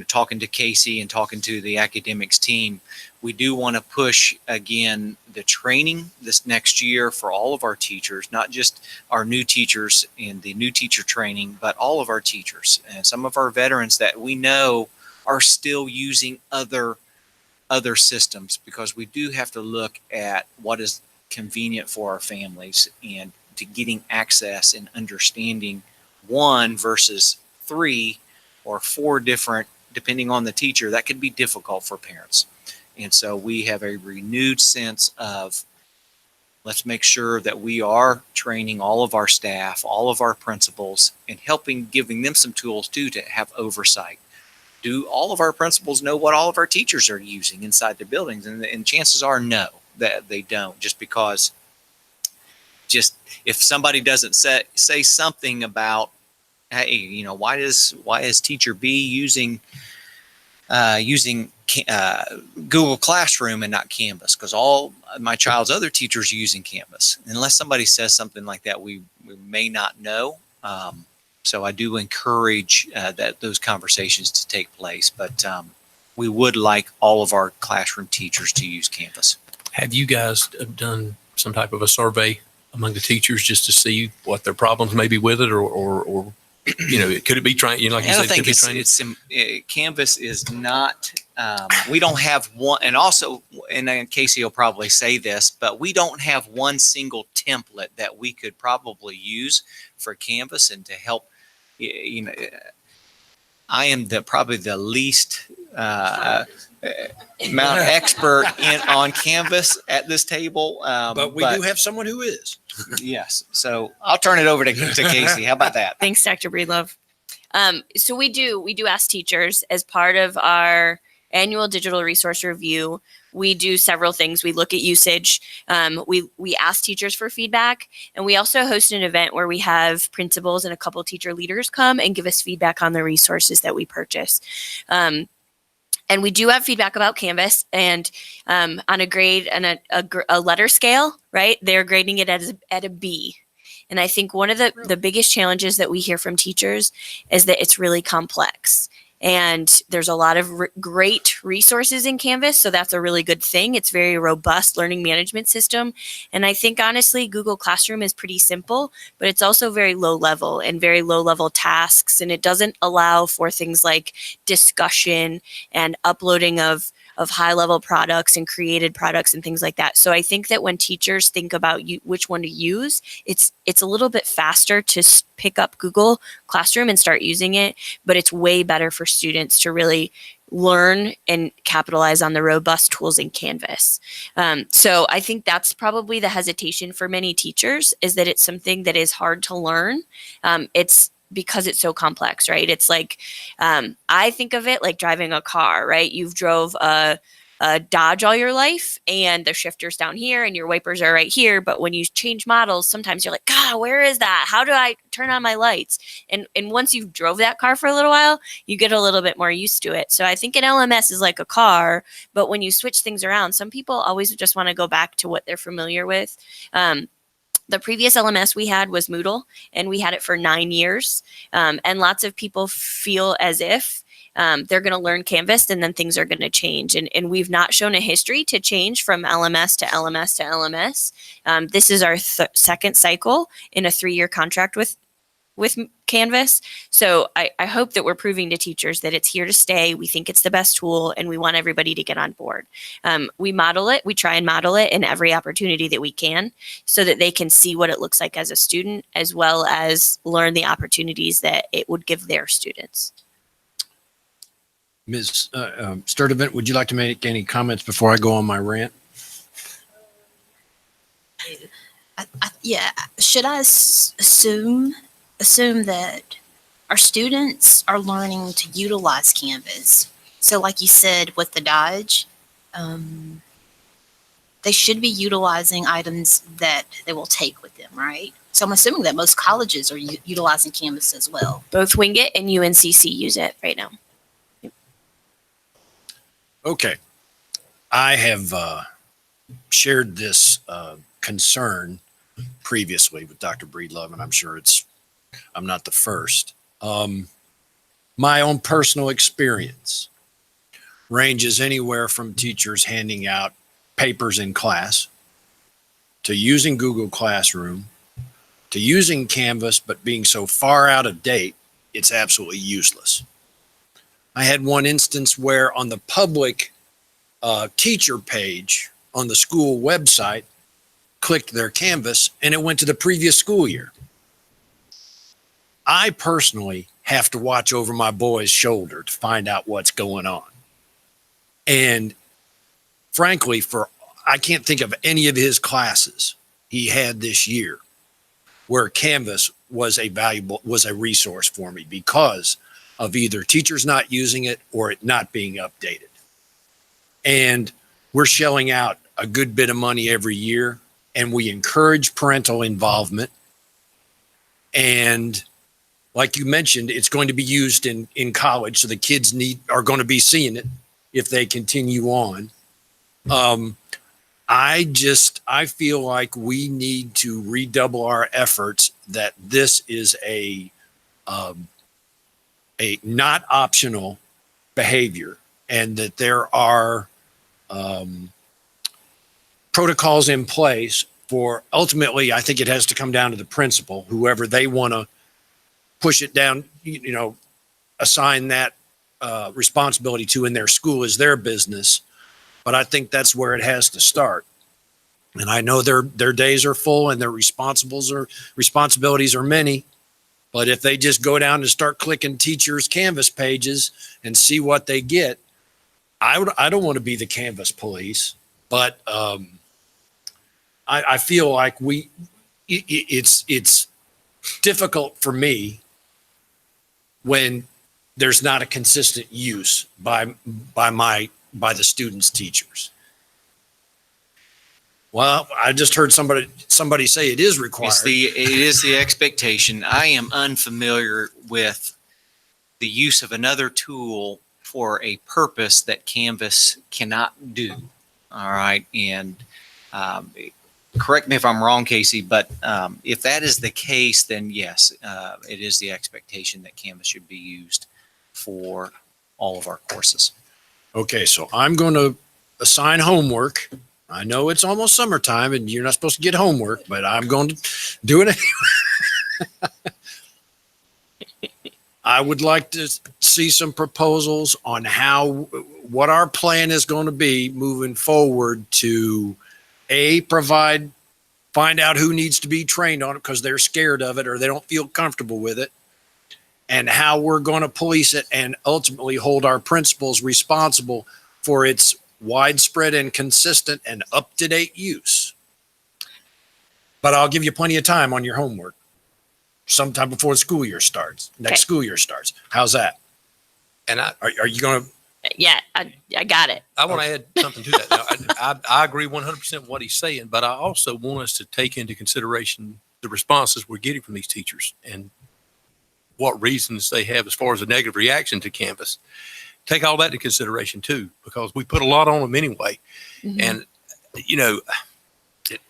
talking to Casey and talking to the academics team, we do want to push again the training this next year for all of our teachers, not just our new teachers in the new teacher training, but all of our teachers and some of our veterans that we know are still using other systems, because we do have to look at what is convenient for our families and to getting access and understanding one versus 3 or 4 different, depending on the teacher, that could be difficult for parents. And so we have a renewed sense of, let's make sure that we are training all of our staff, all of our principals, and giving them some tools too to have oversight. Do all of our principals know what all of our teachers are using inside the buildings? And chances are no, that they don't, just because if somebody doesn't say something about, hey, you know, why is teacher B using Google Classroom and not Canvas, because all my child's other teachers are using Canvas. Unless somebody says something like that, we may not know. So I do encourage those conversations to take place, but we would like all of our classroom teachers to use Canvas. Have you guys done some type of a survey among the teachers just to see what their problems may be with it, or you know, could it be trying? You know, like you I said, think could it be training? Canvas is not. We don't have one, and also, and Casey will probably say this, but we don't have one single template that we could probably use for Canvas and to help. You know, I am probably the least amount expert on Canvas at this table, But we do have someone who is. Yes, so I'll turn it over to Casey. How about that? Thanks, Dr. Breedlove. So we do ask teachers as part of our annual digital resource review. We do several things. We look at usage. We ask teachers for feedback, and we also host an event where we have principals and a couple teacher leaders come and give us feedback on the resources that we purchase. And we do have feedback about Canvas, and on a grade and a letter scale, right? They're grading it at a B. And I think one of the biggest challenges that we hear from teachers is that it's really complex. And there's a lot of great resources in Canvas, so that's a really good thing. It's very robust learning management system. And I think, honestly, Google Classroom is pretty simple, but it's also very low level and very low level tasks. And it doesn't allow for things like discussion and uploading of high level products and created products and things like that. So I think that when teachers think about which one to use, it's a little bit faster to pick up Google Classroom and start using it, but it's way better for students to really learn and capitalize on the robust tools in Canvas. So I think that's probably the hesitation for many teachers, is that it's something that is hard to learn. It's because it's so complex, right? It's like, I think of it like driving a car, right? You've drove a Dodge all your life, and the shifter's down here and your wipers are right here. But when you change models, sometimes you're like, God, where is that? How do I turn on my lights? And once you've drove that car for a little while, you get a little bit more used to it. So I think an LMS is like a car, but when you switch things around, some people always just want to go back to what they're familiar with. The previous LMS we had was Moodle, and we had it for 9 years. And lots of people feel as if they're going to learn Canvas and then things are going to change. And we've not shown a history to change from LMS to LMS to LMS. This is our second cycle in a 3-year contract with Canvas. So I hope that we're proving to teachers that it's here to stay. We think it's the best tool, and we want everybody to get on board. We try and model it in every opportunity that we can, so that they can see what it looks like as a student, as well as learn the opportunities that it would give their students. Ms. Sturdivant, would you like to make any comments before I go on my rant? Yeah. Should I assume that our students are learning to utilize Canvas? So like you said, with the Dodge, they should be utilizing items that they will take with them, right? So I'm assuming that most colleges are utilizing Canvas as well. Both Wingate and UNCC use it right now. Okay. I have shared this concern previously with Dr. Breedlove, and I'm sure I'm not the first. My own personal experience ranges anywhere from teachers handing out papers in class, to using Google Classroom, to using Canvas, but being so far out of date, it's absolutely useless. I had one instance where on the public teacher page on the school website, clicked their Canvas, and it went to the previous school year. I personally have to watch over my boy's shoulder to find out what's going on. And frankly, I can't think of any of his classes he had this year where Canvas was a resource for me because of either teachers not using it or it not being updated. And we're shelling out a good bit of money every year, and we encourage parental involvement. And like you mentioned, it's going to be used in college, so the kids are going to be seeing it if they continue on. I feel like we need to redouble our efforts that this is a not optional behavior, and that there are protocols in place for, ultimately, I think it has to come down to the principal, whoever they want to push it down, assign that responsibility to in their school is their business. But I think that's where it has to start. And I know their days are full and their responsibilities are many. But if they just go down and start clicking teachers' Canvas pages and see what they get, I don't want to be the Canvas police. But I feel like it's difficult for me when there's not a consistent use by the students' teachers. Well, I just heard somebody say it is required. It is the expectation. I am unfamiliar with the use of another tool for a purpose that Canvas cannot do. All right. And correct me if I'm wrong, Casey, but if that is the case, then yes, it is the expectation that Canvas should be used for all of our courses. Okay, so I'm going to assign homework. I know it's almost summertime and you're not supposed to get homework, but I'm going to do it anyway. I would like to see some proposals on what our plan is going to be moving forward to find out who needs to be trained on it because they're scared of it or they don't feel comfortable with it, and how we're going to police it and ultimately hold our principals responsible for its widespread and consistent and up-to-date use. But I'll give you plenty of time on your homework sometime before the school year starts. Next school year starts. How's that? And Are you going to? Yeah, I got it. I want to add something to that. Now, I agree 100% with what he's saying, but I also want us to take into consideration the responses we're getting from these teachers and what reasons they have as far as a negative reaction to Canvas. Take all that into consideration too, because we put a lot on them anyway. Mhm. And,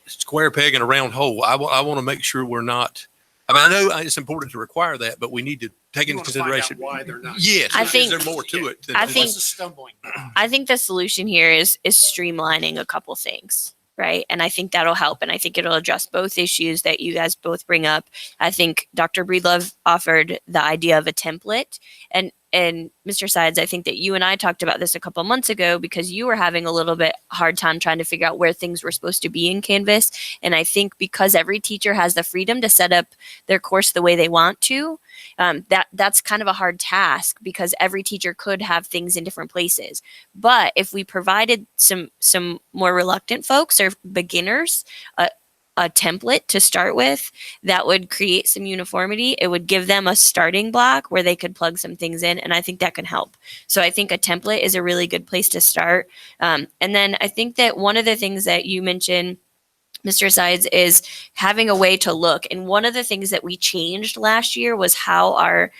square peg in a round hole. I want to make sure we're not. I mean, I know it's important to require that, but we need to take into consideration why they're not. Yes, I think- there's more to it. I think- What's the stumbling block? I think the solution here is streamlining a couple things, right? And I think that'll help. And I think it'll address both issues that you guys both bring up. I think Dr. Breedlove offered the idea of a template. And Mr. Sides, I think that you and I talked about this a couple months ago because you were having a little bit hard time trying to figure out where things were supposed to be in Canvas. And I think because every teacher has the freedom to set up their course the way they want to, that's kind of a hard task because every teacher could have things in different places. But if we provided some more reluctant folks or beginners a template to start with, that would create some uniformity. It would give them a starting block where they could plug some things in, and I think that can help. So I think a template is a really good place to start. And then I think that one of the things that you mentioned, Mr. Sides, is having a way to look. And one of the things that we changed last year was how our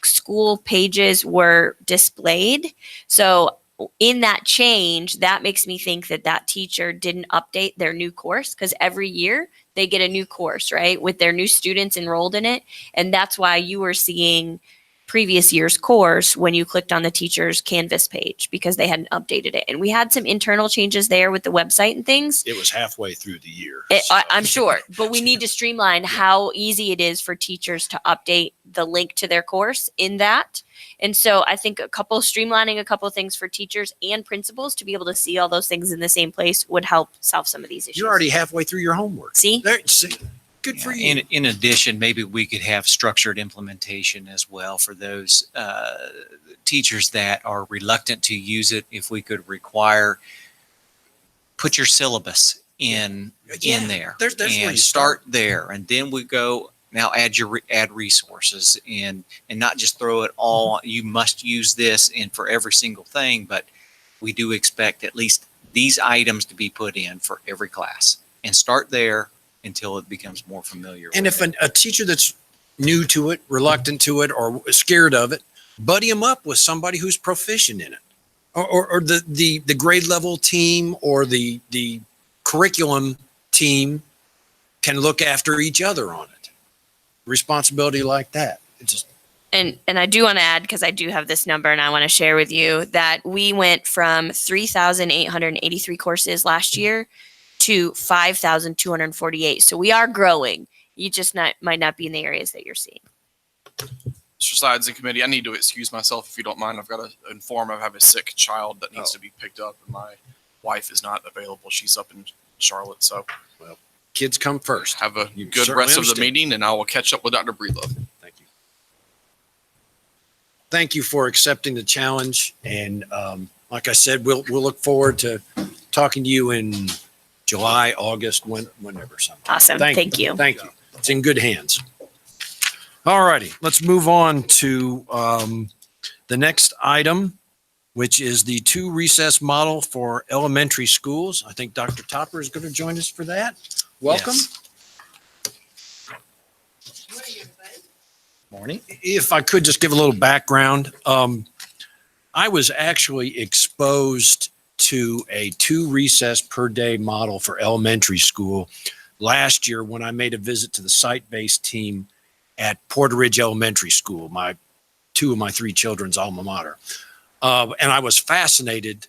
school pages were displayed. So in that change, that makes me think that teacher didn't update their new course because every year they get a new course, right, with their new students enrolled in it. And that's why you were seeing previous year's course when you clicked on the teacher's Canvas page because they hadn't updated it. And we had some internal changes there with the website and things. It was halfway through the year. I'm sure, but we need to streamline how easy it is for teachers to update the link to their course in that. And so I think streamlining a couple things for teachers and principals to be able to see all those things in the same place would help solve some of these issues. You're already halfway through your homework. See? good for you. In addition, maybe we could have structured implementation as well for those teachers that are reluctant to use it. If we could require, put your syllabus in there. There's where you and start there, and then we go. Now add resources and not just throw it all. You must use this and for every single thing, but we do expect at least these items to be put in for every class and start there until it becomes more familiar. And with if a teacher that's new to it, reluctant to it, or scared of it, buddy them up with somebody who's proficient in it, or the grade level team or the curriculum team can look after each other on it. Responsibility like that. It just And I do want to add, because I do have this number and I want to share with you, that we went from 3,883 courses last year to 5,248. So we are growing. You just might not be in the areas that you're seeing. Mr. Sides and committee, I need to excuse myself if you don't mind. I've got to inform I have a sick child that needs to be picked up, and my wife is not available. She's up in Charlotte, so kids come first. have a You good certainly rest of the understand. meeting, and I will catch up with Dr. Breedlove. Thank you. Thank you for accepting the challenge. And like I said, we'll look forward to talking to you in July, August, whenever. Sometime. Awesome. Thank you. Thank you. It's in good hands. All righty, let's move on to the next item, which is the 2 recess model for elementary schools. I think Dr. Topper is going to join us for that. Welcome. Yes. Morning. If I could just give a little background, I was actually exposed to a 2 recess per day model for elementary school last year when I made a visit to the site-based team at Porter Ridge Elementary School, 2 of my 3 children's alma mater. And I was fascinated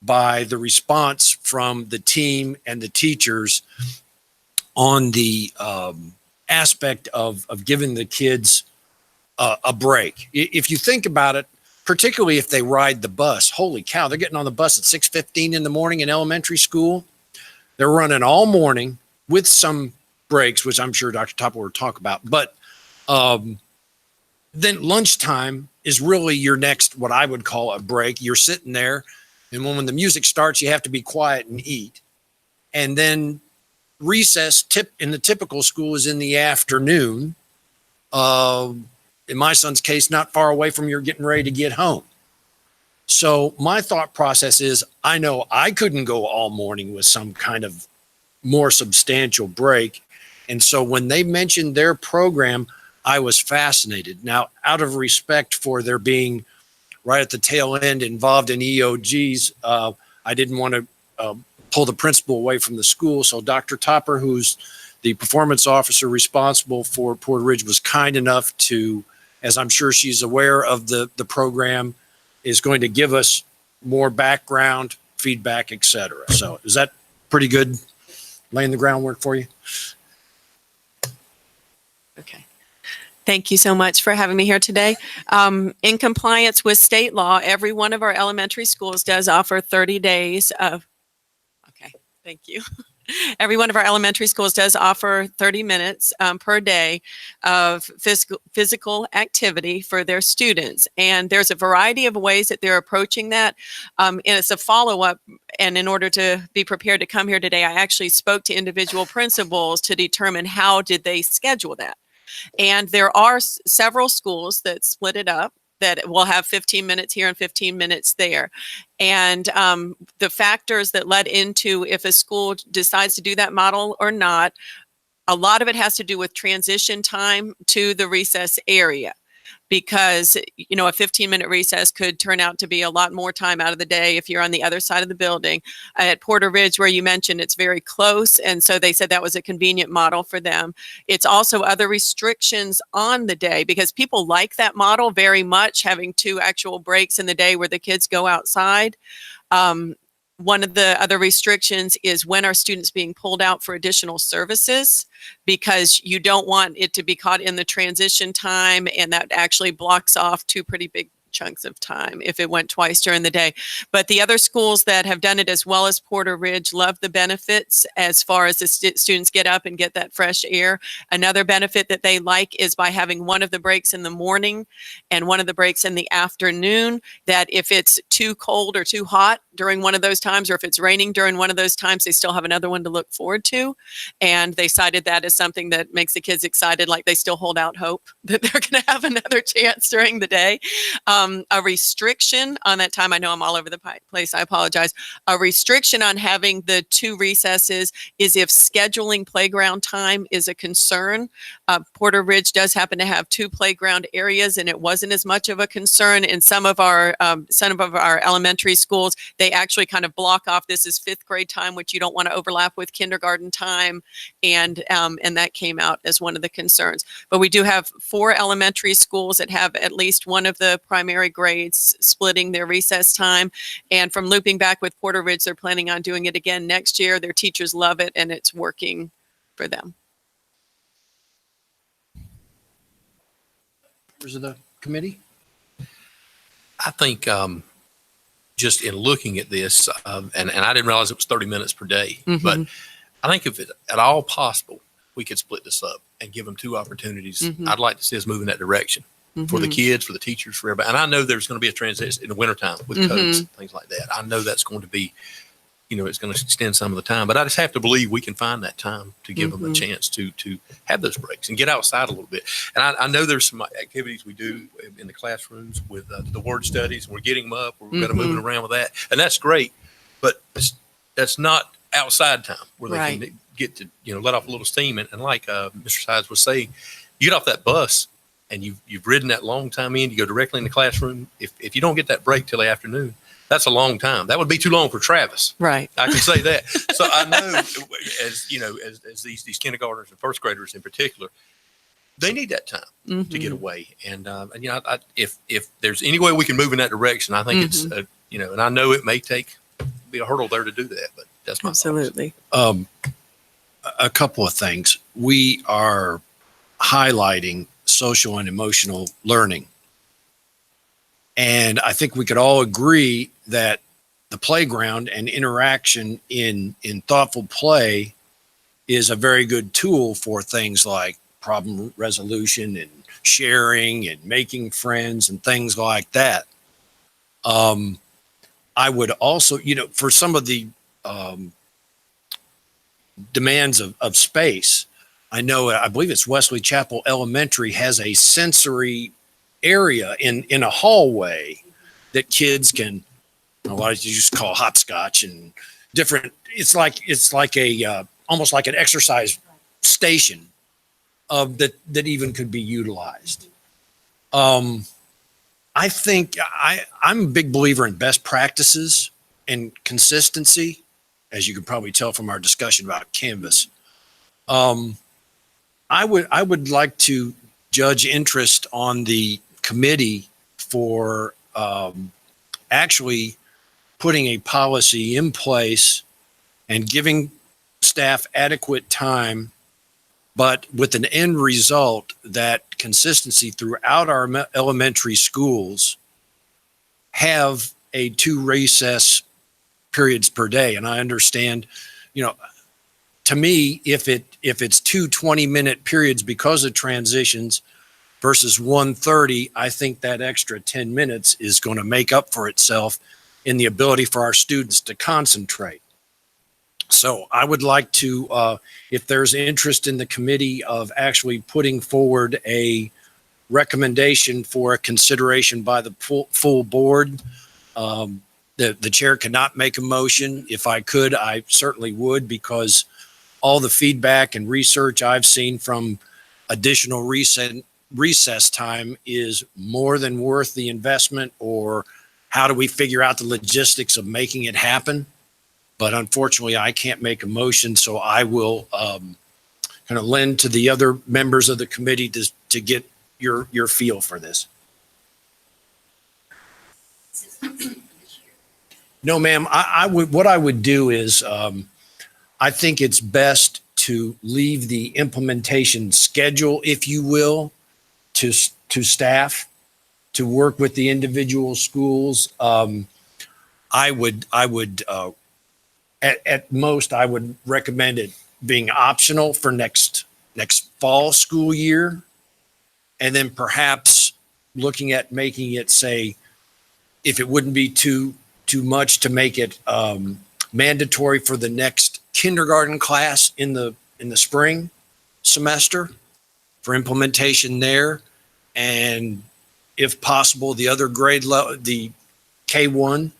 by the response from the team and the teachers on the aspect of giving the kids a break. If you think about it, particularly if they ride the bus, holy cow, they're getting on the bus at 6:15 in the morning in elementary school. They're running all morning with some breaks, which I'm sure Dr. Topper will talk about. But then lunchtime is really your next, what I would call a break. You're sitting there, and when the music starts, you have to be quiet and eat. And then recess in the typical school is in the afternoon. In my son's case, not far away from you're getting ready to get home. So my thought process is, I know I couldn't go all morning with some kind of more substantial break. And so when they mentioned their program, I was fascinated. Now, out of respect for their being right at the tail end involved in EOGs, I didn't want to pull the principal away from the school. So Dr. Topper, who's the performance officer responsible for Porter Ridge, was kind enough to, as I'm sure she's aware of the program, is going to give us more background, feedback, et cetera. So is that pretty good laying the groundwork for you? Okay. Thank you so much for having me here today. In compliance with state law, every one of our elementary schools does offer 30 days of, okay, thank you. Every one of our elementary schools does offer 30 minutes per day of physical activity for their students. And there's a variety of ways that they're approaching that. And it's a follow-up. And in order to be prepared to come here today, I actually spoke to individual principals to determine how did they schedule that. And there are several schools that split it up, that will have 15 minutes here and 15 minutes there. And the factors that led into if a school decides to do that model or not, a lot of it has to do with transition time to the recess area. Because, you know, a 15-minute recess could turn out to be a lot more time out of the day if you're on the other side of the building. At Porter Ridge, where you mentioned, it's very close, and so they said that was a convenient model for them. It's also other restrictions on the day, because people like that model very much, having 2 actual breaks in the day where the kids go outside. One of the other restrictions is when are students being pulled out for additional services, because you don't want it to be caught in the transition time, and that actually blocks off 2 pretty big chunks of time if it went twice during the day. But the other schools that have done it as well as Porter Ridge love the benefits as far as the students get up and get that fresh air. Another benefit that they like is by having one of the breaks in the morning and one of the breaks in the afternoon, that if it's too cold or too hot during one of those times, or if it's raining during one of those times, they still have another one to look forward to. And they cited that as something that makes the kids excited, like they still hold out hope that they're going to have another chance during the day. A restriction on that time, I know I'm all over the place, I apologize. A restriction on having the 2 recesses is if scheduling playground time is a concern. Porter Ridge does happen to have 2 playground areas, and it wasn't as much of a concern. In some of our elementary schools, they actually kind of block off, this is 5th grade time, which you don't want to overlap with kindergarten time, and that came out as one of the concerns. But we do have 4 elementary schools that have at least one of the primary grades splitting their recess time. And from looping back with Porter Ridge, they're planning on doing it again next year. Their teachers love it, and it's working for them. Members of the committee? I think just in looking at this, and I didn't realize it was 30 minutes per day, but I think if it at all possible, we could split this up and give them 2 opportunities. I'd like to see us move in that direction for the kids, for the teachers, for everybody. And I know there's going to be a transition in the wintertime with codes and things like that. I know that's going to be, it's going to extend some of the time, but I just have to believe we can find that time to give them a chance to have those breaks and get outside a little bit. And I know there's some activities we do in the classrooms with the word studies, and we're getting them up. We're going to move it around with that. And that's great, but that's not outside time where they can get to, let off a little steam. And like Mr. Sides was saying, you get off that bus and you've ridden that long time in, you go directly in the classroom. If you don't get that break till the afternoon, that's a long time. That would be too long for Travis. Right. I can say that. So I know, as these kindergartners and first graders in particular, they need that time to get away. And if there's any way we can move in that direction, I think it's and I know it may be a hurdle there to do that, but that's my absolutely. A couple of things. We are highlighting social and emotional learning. And I think we could all agree that the playground and interaction in thoughtful play is a very good tool for things like problem resolution and sharing and making friends and things like that. I would also, for some of the demands of space, I believe it's Wesley Chapel Elementary has a sensory area in a hallway that kids can, what you just call hopscotch and different. It's like a almost like an exercise station that even could be utilized. I think I'm a big believer in best practices and consistency, as you can probably tell from our discussion about Canvas. I would like to judge interest on the committee for actually putting a policy in place and giving staff adequate time, but with an end result that consistency throughout our elementary schools have a 2 recess periods per day. And I understand, to me, if it's 2 20-minute periods because of transitions versus 1:30, I think that extra 10 minutes is going to make up for itself in the ability for our students to concentrate. So I would like to, if there's interest in the committee of actually putting forward a recommendation for a consideration by the full board, the chair cannot make a motion. If I could, I certainly would, because all the feedback and research I've seen from additional recess time is more than worth the investment, or how do we figure out the logistics of making it happen? But unfortunately, I can't make a motion, so I will kind of lend to the other members of the committee to get your feel for this. No, ma'am. What I would do is I think it's best to leave the implementation schedule, if you will, to staff to work with the individual schools. I would at most, I would recommend it being optional for next fall school year. And then perhaps looking at making it, say, if it wouldn't be too much, to make it mandatory for the next kindergarten class in the spring semester for implementation there. And if possible, the other grade level, the K1,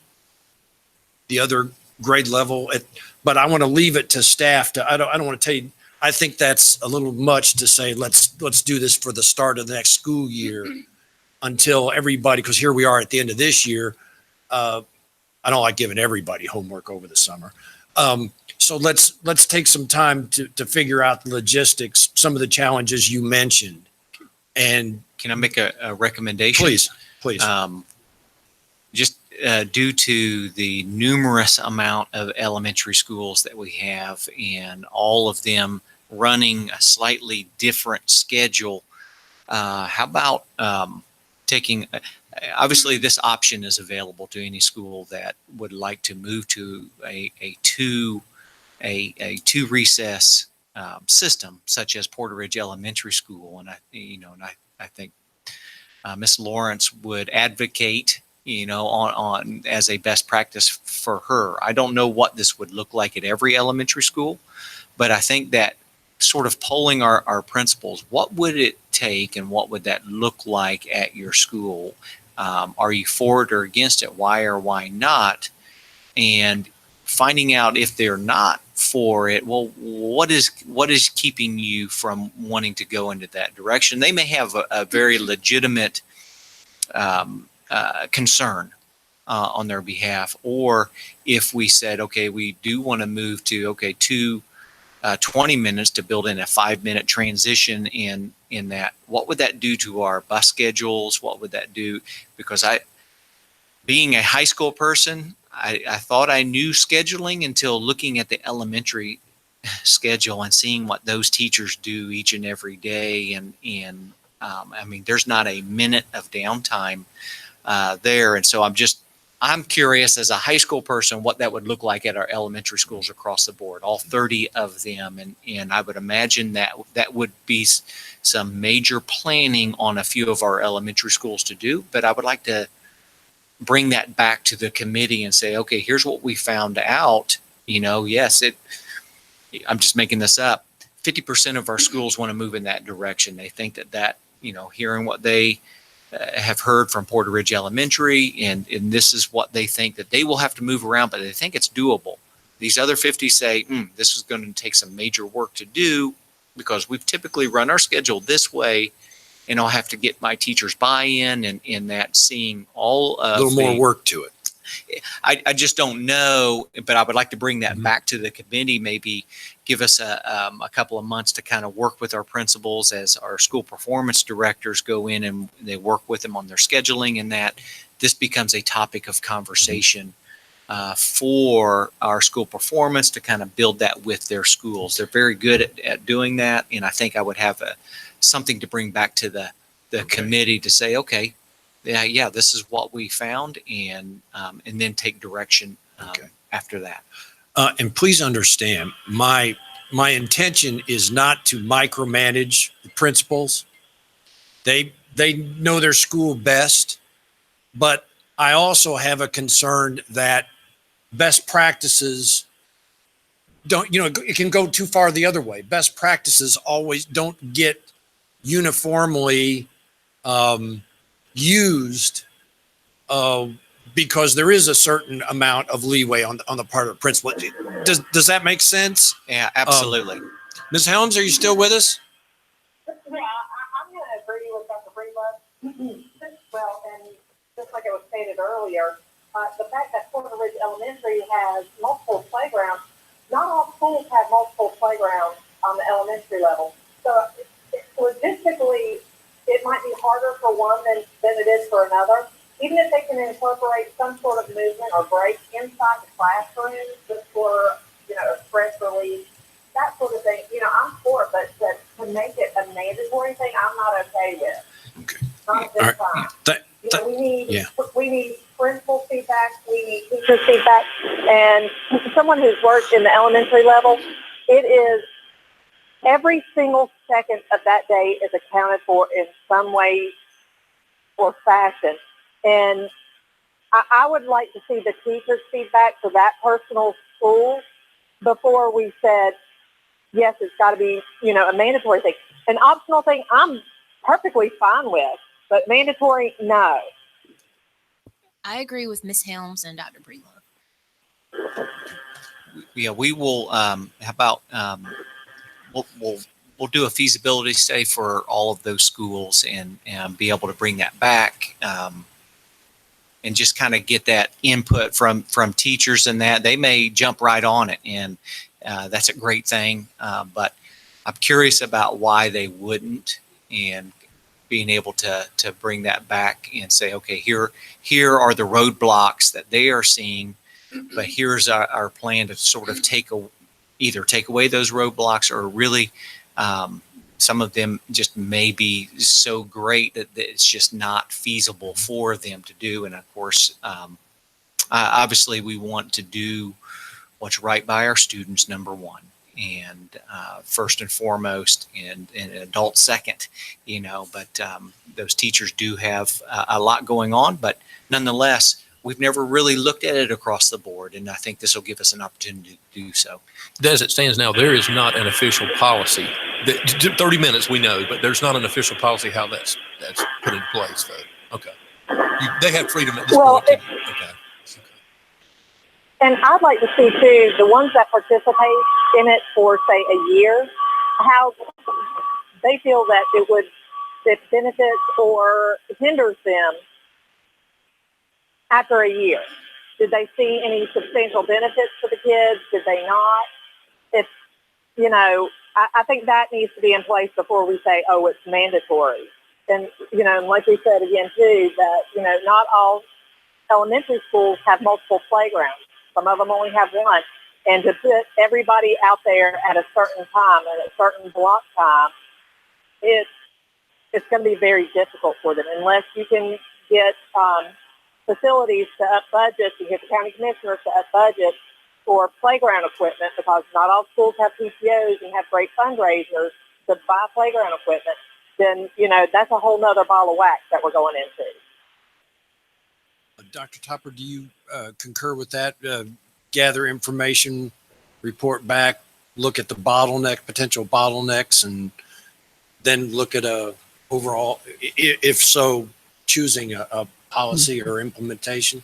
the other grade level. But I want to leave it to staff to, I don't want to tell you, I think that's a little much to say, let's do this for the start of the next school year until everybody, because here we are at the end of this year. I don't like giving everybody homework over the summer. So let's take some time to figure out the logistics, some of the challenges you mentioned. And Can I make a recommendation? please. Just due to the numerous amount of elementary schools that we have and all of them running a slightly different schedule, how about taking, obviously this option is available to any school that would like to move to a two recess system, such as Porter Ridge Elementary School. And I think Miss Lawrence would advocate, on as a best practice for her. I don't know what this would look like at every elementary school, but I think that sort of polling our principals, what would it take and what would that look like at your school? Are you for it or against it? Why or why not? And finding out if they're not for it, well, what is keeping you from wanting to go into that direction? They may have a very legitimate concern on their behalf. Or if we said, okay, we do want to move to, 20 minutes to build in a 5-minute transition in that, what would that do to our bus schedules? What would that do? Because being a high school person, I thought I knew scheduling until looking at the elementary schedule and seeing what those teachers do each and every day. And I mean, there's not a minute of downtime there. And so I'm curious as a high school person what that would look like at our elementary schools across the board, all 30 of them. And I would imagine that would be some major planning on a few of our elementary schools to do. But I would like to bring that back to the committee and say, okay, here's what we found out. Yes, I'm just making this up. 50% of our schools want to move in that direction. They think that hearing what they have heard from Porter Ridge Elementary, and this is what they think that they will have to move around, but they think it's doable. These other 50 say, this is going to take some major work to do because we've typically run our schedule this way, and I'll have to get my teachers buy-in and in that seeing all of a little more work to it. I just don't know, but I would like to bring that back to the committee, maybe give us a couple of months to kind of work with our principals as our school performance directors go in and they work with them on their scheduling, and that this becomes a topic of conversation for our school performance to kind of build that with their schools. They're very good at doing that, and I think I would have something to bring back to the committee to say, okay, yeah, this is what we found, and then take direction after that. And please understand, my intention is not to micromanage the principals. They know their school best, but I also have a concern that best practices don't, it can go too far the other way. Best practices always don't get uniformly used because there is a certain amount of leeway on the part of the principal. Does that make sense? Yeah, absolutely. Ms. Helms, are you still with us? Yeah, I'm going to agree with Dr. Breedlove. Well, and just like it was stated earlier, the fact that Porter Ridge Elementary has multiple playgrounds, not all schools have multiple playgrounds on the elementary level. So logistically, it might be harder for one than it is for another. Even if they can incorporate some sort of movement or break inside the classroom just for, a stress relief, that sort of thing, I'm for it, but to make it a mandatory thing, I'm not okay with. Okay. Not at this time. You know, Yeah. we need principal feedback, we need teacher feedback, and someone who's worked in the elementary level, it is every single second of that day is accounted for in some way or fashion. And I would like to see the teacher's feedback for that personal school before we said, yes, it's got to be, you know, a mandatory thing. An optional thing, I'm perfectly fine with, but mandatory, no. I agree with Ms. Helms and Dr. Breedlove. Yeah, we will, how about, we'll do a feasibility study for all of those schools and be able to bring that back. And just kind of get that input from teachers, and that they may jump right on it. And that's a great thing. But I'm curious about why they wouldn't, and being able to bring that back and say, okay, here are the roadblocks that they are seeing, but here's our plan to sort of either take away those roadblocks, or really some of them just may be so great that it's just not feasible for them to do. And of course, obviously we want to do what's right by our students, number one, and first and foremost, and adults second, you know, but those teachers do have a lot going on, but nonetheless, we've never really looked at it across the board. And I think this will give us an opportunity to do so. As it stands now, there is not an official policy. 30 minutes we know, but there's not an official policy how that's put in place, though. Okay. They have freedom at this Well, point. Okay. And I'd like to see, too, the ones that participate in it for, say, a year, how they feel that it benefits or hinders them after a year. Did they see any substantial benefits for the kids? Did they not? It's, you know, I think that needs to be in place before we say, oh, it's mandatory. And, you know, and like we said again, too, that, you know, not all elementary schools have multiple playgrounds. Some of them only have one. And to put everybody out there at a certain time, at a certain block time, it's going to be very difficult for them unless you can get facilities to up budget, you get the county commissioners to up budget for playground equipment, because not all schools have PTOs and have great fundraisers to buy playground equipment. Then, you know, that's a whole nother ball of wax that we're going into. Dr. Topper, do you concur with that? Gather information, report back, look at the potential bottlenecks, and then look at overall, if so, choosing a policy or implementation?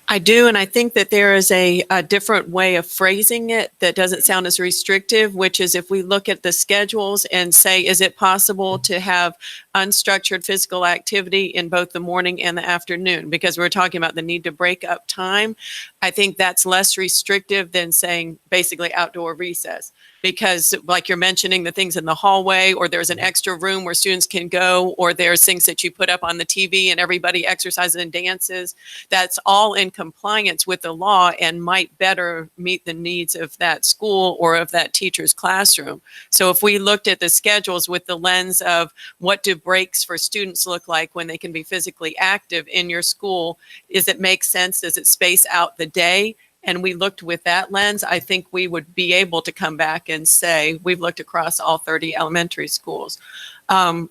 I do, and I think that there is a different way of phrasing it that doesn't sound as restrictive, which is if we look at the schedules and say, is it possible to have unstructured physical activity in both the morning and the afternoon? Because we're talking about the need to break up time. I think that's less restrictive than saying basically outdoor recess. Because like you're mentioning, the things in the hallway, or there's an extra room where students can go, or there's things that you put up on the TV and everybody exercises and dances. That's all in compliance with the law and might better meet the needs of that school or of that teacher's classroom. So if we looked at the schedules with the lens of what do breaks for students look like when they can be physically active in your school, does it make sense? Does it space out the day? And we looked with that lens, I think we would be able to come back and say, we've looked across all 30 elementary schools.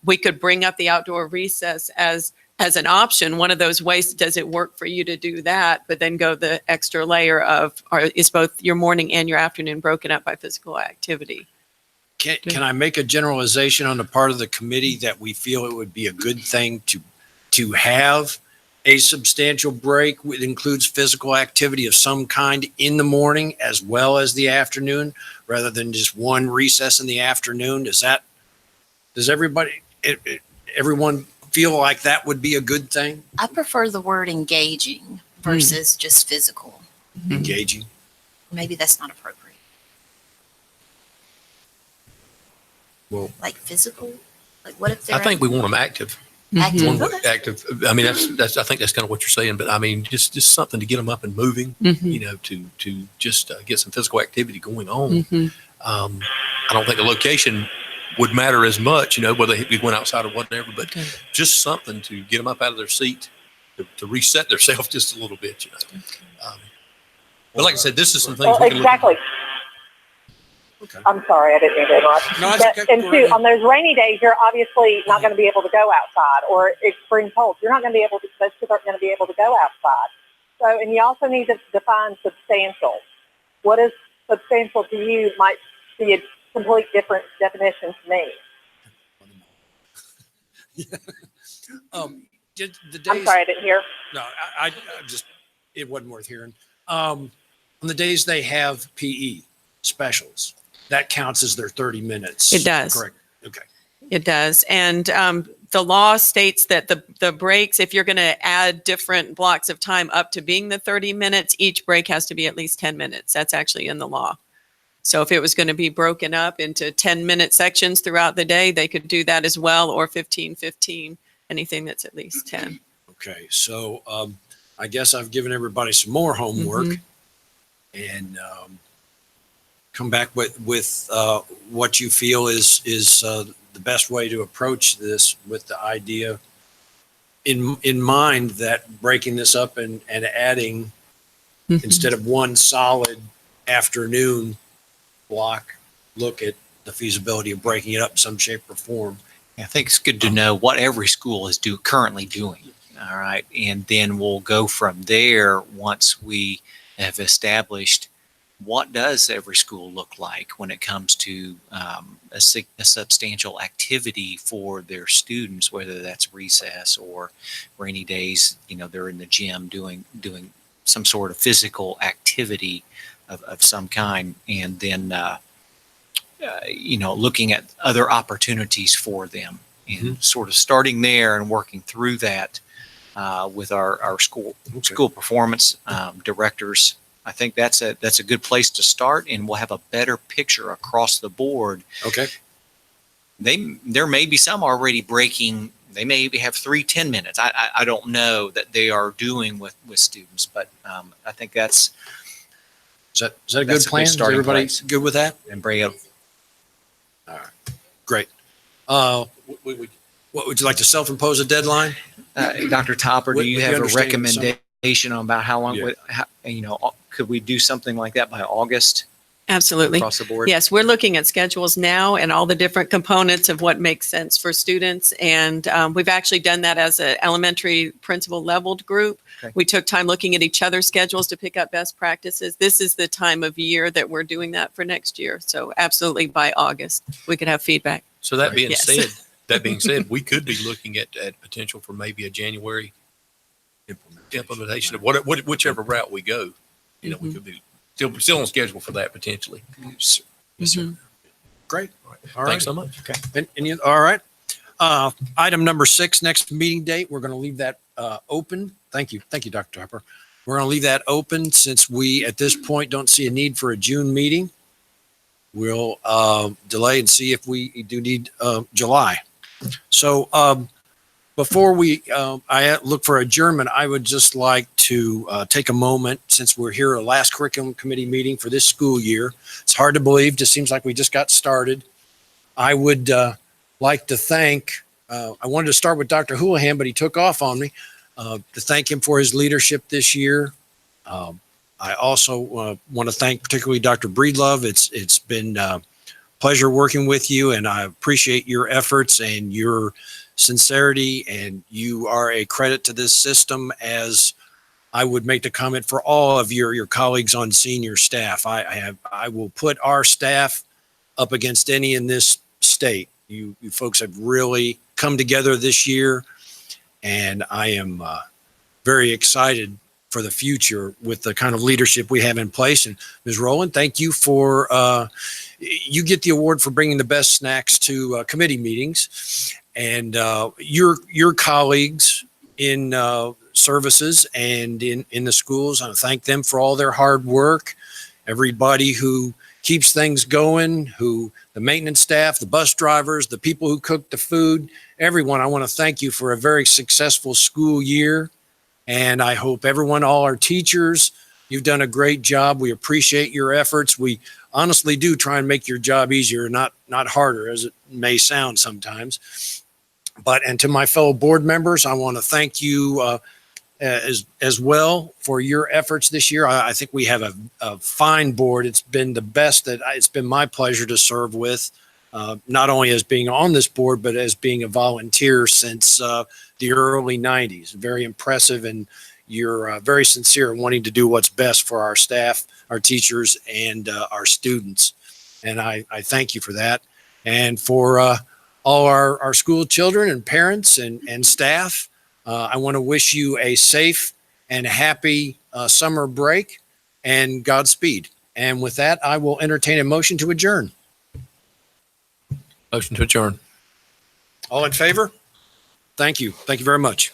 We could bring up the outdoor recess as an option. One of those ways, does it work for you to do that? But then go the extra layer of, is both your morning and your afternoon broken up by physical activity? Can I make a generalization on the part of the committee that we feel it would be a good thing to have a substantial break that includes physical activity of some kind in the morning as well as the afternoon, rather than just one recess in the afternoon? Does everyone feel like that would be a good thing? I prefer the word engaging versus just physical. Engaging. Maybe that's not appropriate. Well, like physical? Like what if they're I think we want them active. active? One way, active. I mean, that's. I think that's kind of what you're saying. But I mean, just something to get them up and moving. You know, to just get some physical activity going on. I don't think the location would matter as much. You know, whether we went outside or whatever. But just something to get them up out of their seat to reset themselves just a little bit, But like I said, this is some things. Well, we can look at. exactly. Okay. I'm sorry, I didn't mean to interrupt. No, it's okay. And Go two, right ahead. on those rainy days, you're obviously not going to be able to go outside, or it's spring cold. You're not going to be able to, those kids aren't going to be able to go outside. So, and you also need to define substantial. What is substantial to you might be a complete different definition to me. Did the days, I'm sorry, I didn't hear. No, I just, it wasn't worth hearing. On the days they have PE specials, that counts as their 30 minutes. It does. Correct. Okay. It does. And the law states that the breaks, if you're going to add different blocks of time up to being the 30 minutes, each break has to be at least 10 minutes. That's actually in the law. So if it was going to be broken up into 10-minute sections throughout the day, they could do that as well, or 15, anything that's at least 10. Okay. So I guess I've given everybody some more homework and come back with what you feel is the best way to approach this, with the idea in mind that breaking this up and adding instead of one solid afternoon block, look at the feasibility of breaking it up in some shape or form. I think it's good to know what every school is currently doing. All right. And then we'll go from there once we have established what does every school look like when it comes to a substantial activity for their students, whether that's recess or rainy days, they're in the gym doing some sort of physical activity of some kind. And then, looking at other opportunities for them and sort of starting there and working through that with our school performance directors. I think that's a good place to start, and we'll have a better picture across the board. Okay. There may be some already breaking. They may have 3 10 minutes. I don't know that they are doing with students, but I think that's Is that a good plan? Is everybody good with that? and bring up. All right. Great. What would you like to self-impose a deadline? Dr. Topper, do Would you you have a understand some- recommendation about how long? Yeah. Could we do something like that by August Absolutely. across the board? Yes, we're looking at schedules now and all the different components of what makes sense for students. And we've actually done that as an elementary principal leveled group. Okay. We took time looking at each other's schedules to pick up best practices. This is the time of year that we're doing that for next year. So absolutely by August, we could have feedback. So that being Yes. said, we could be looking at potential for maybe a January implementation of whichever route we go. We could be still on schedule for that potentially. Yes, sir. Great. All right. Thanks so much. Okay. All right. Item number 6, next meeting date. We're going to leave that open. Thank you. Thank you, Dr. Topper. We're going to leave that open since we, at this point, don't see a need for a June meeting. We'll delay and see if we do need July. So before I look for adjournment, I would just like to take a moment, since we're here at last curriculum committee meeting for this school year. It's hard to believe. Just seems like we just got started. I would like to thank, I wanted to start with Dr. Houlihan, but he took off on me, to thank him for his leadership this year. I also want to thank particularly Dr. Breedlove. It's been a pleasure working with you, and I appreciate your efforts and your sincerity, and you are a credit to this system, as I would make the comment for all of your colleagues on senior staff. I will put our staff up against any in this state. You folks have really come together this year, and I am very excited for the future with the kind of leadership we have in place. And Ms. Rowland, thank you for, you get the award for bringing the best snacks to committee meetings. And your colleagues in services and in the schools, I thank them for all their hard work. Everybody who keeps things going, the maintenance staff, the bus drivers, the people who cook the food, everyone, I want to thank you for a very successful school year. And I hope everyone, all our teachers, you've done a great job. We appreciate your efforts. We honestly do try and make your job easier, not harder, as it may sound sometimes. And to my fellow board members, I want to thank you as well for your efforts this year. I think we have a fine board. It's been the best it's been my pleasure to serve with, not only as being on this board, but as being a volunteer since the early 90s. Very impressive, and you're very sincere in wanting to do what's best for our staff, our teachers, and our students. And I thank you for that. And for all our school children and parents and staff, I want to wish you a safe and happy summer break and Godspeed. And with that, I will entertain a motion to adjourn. Motion to adjourn. All in favor? Thank you. Thank you very much.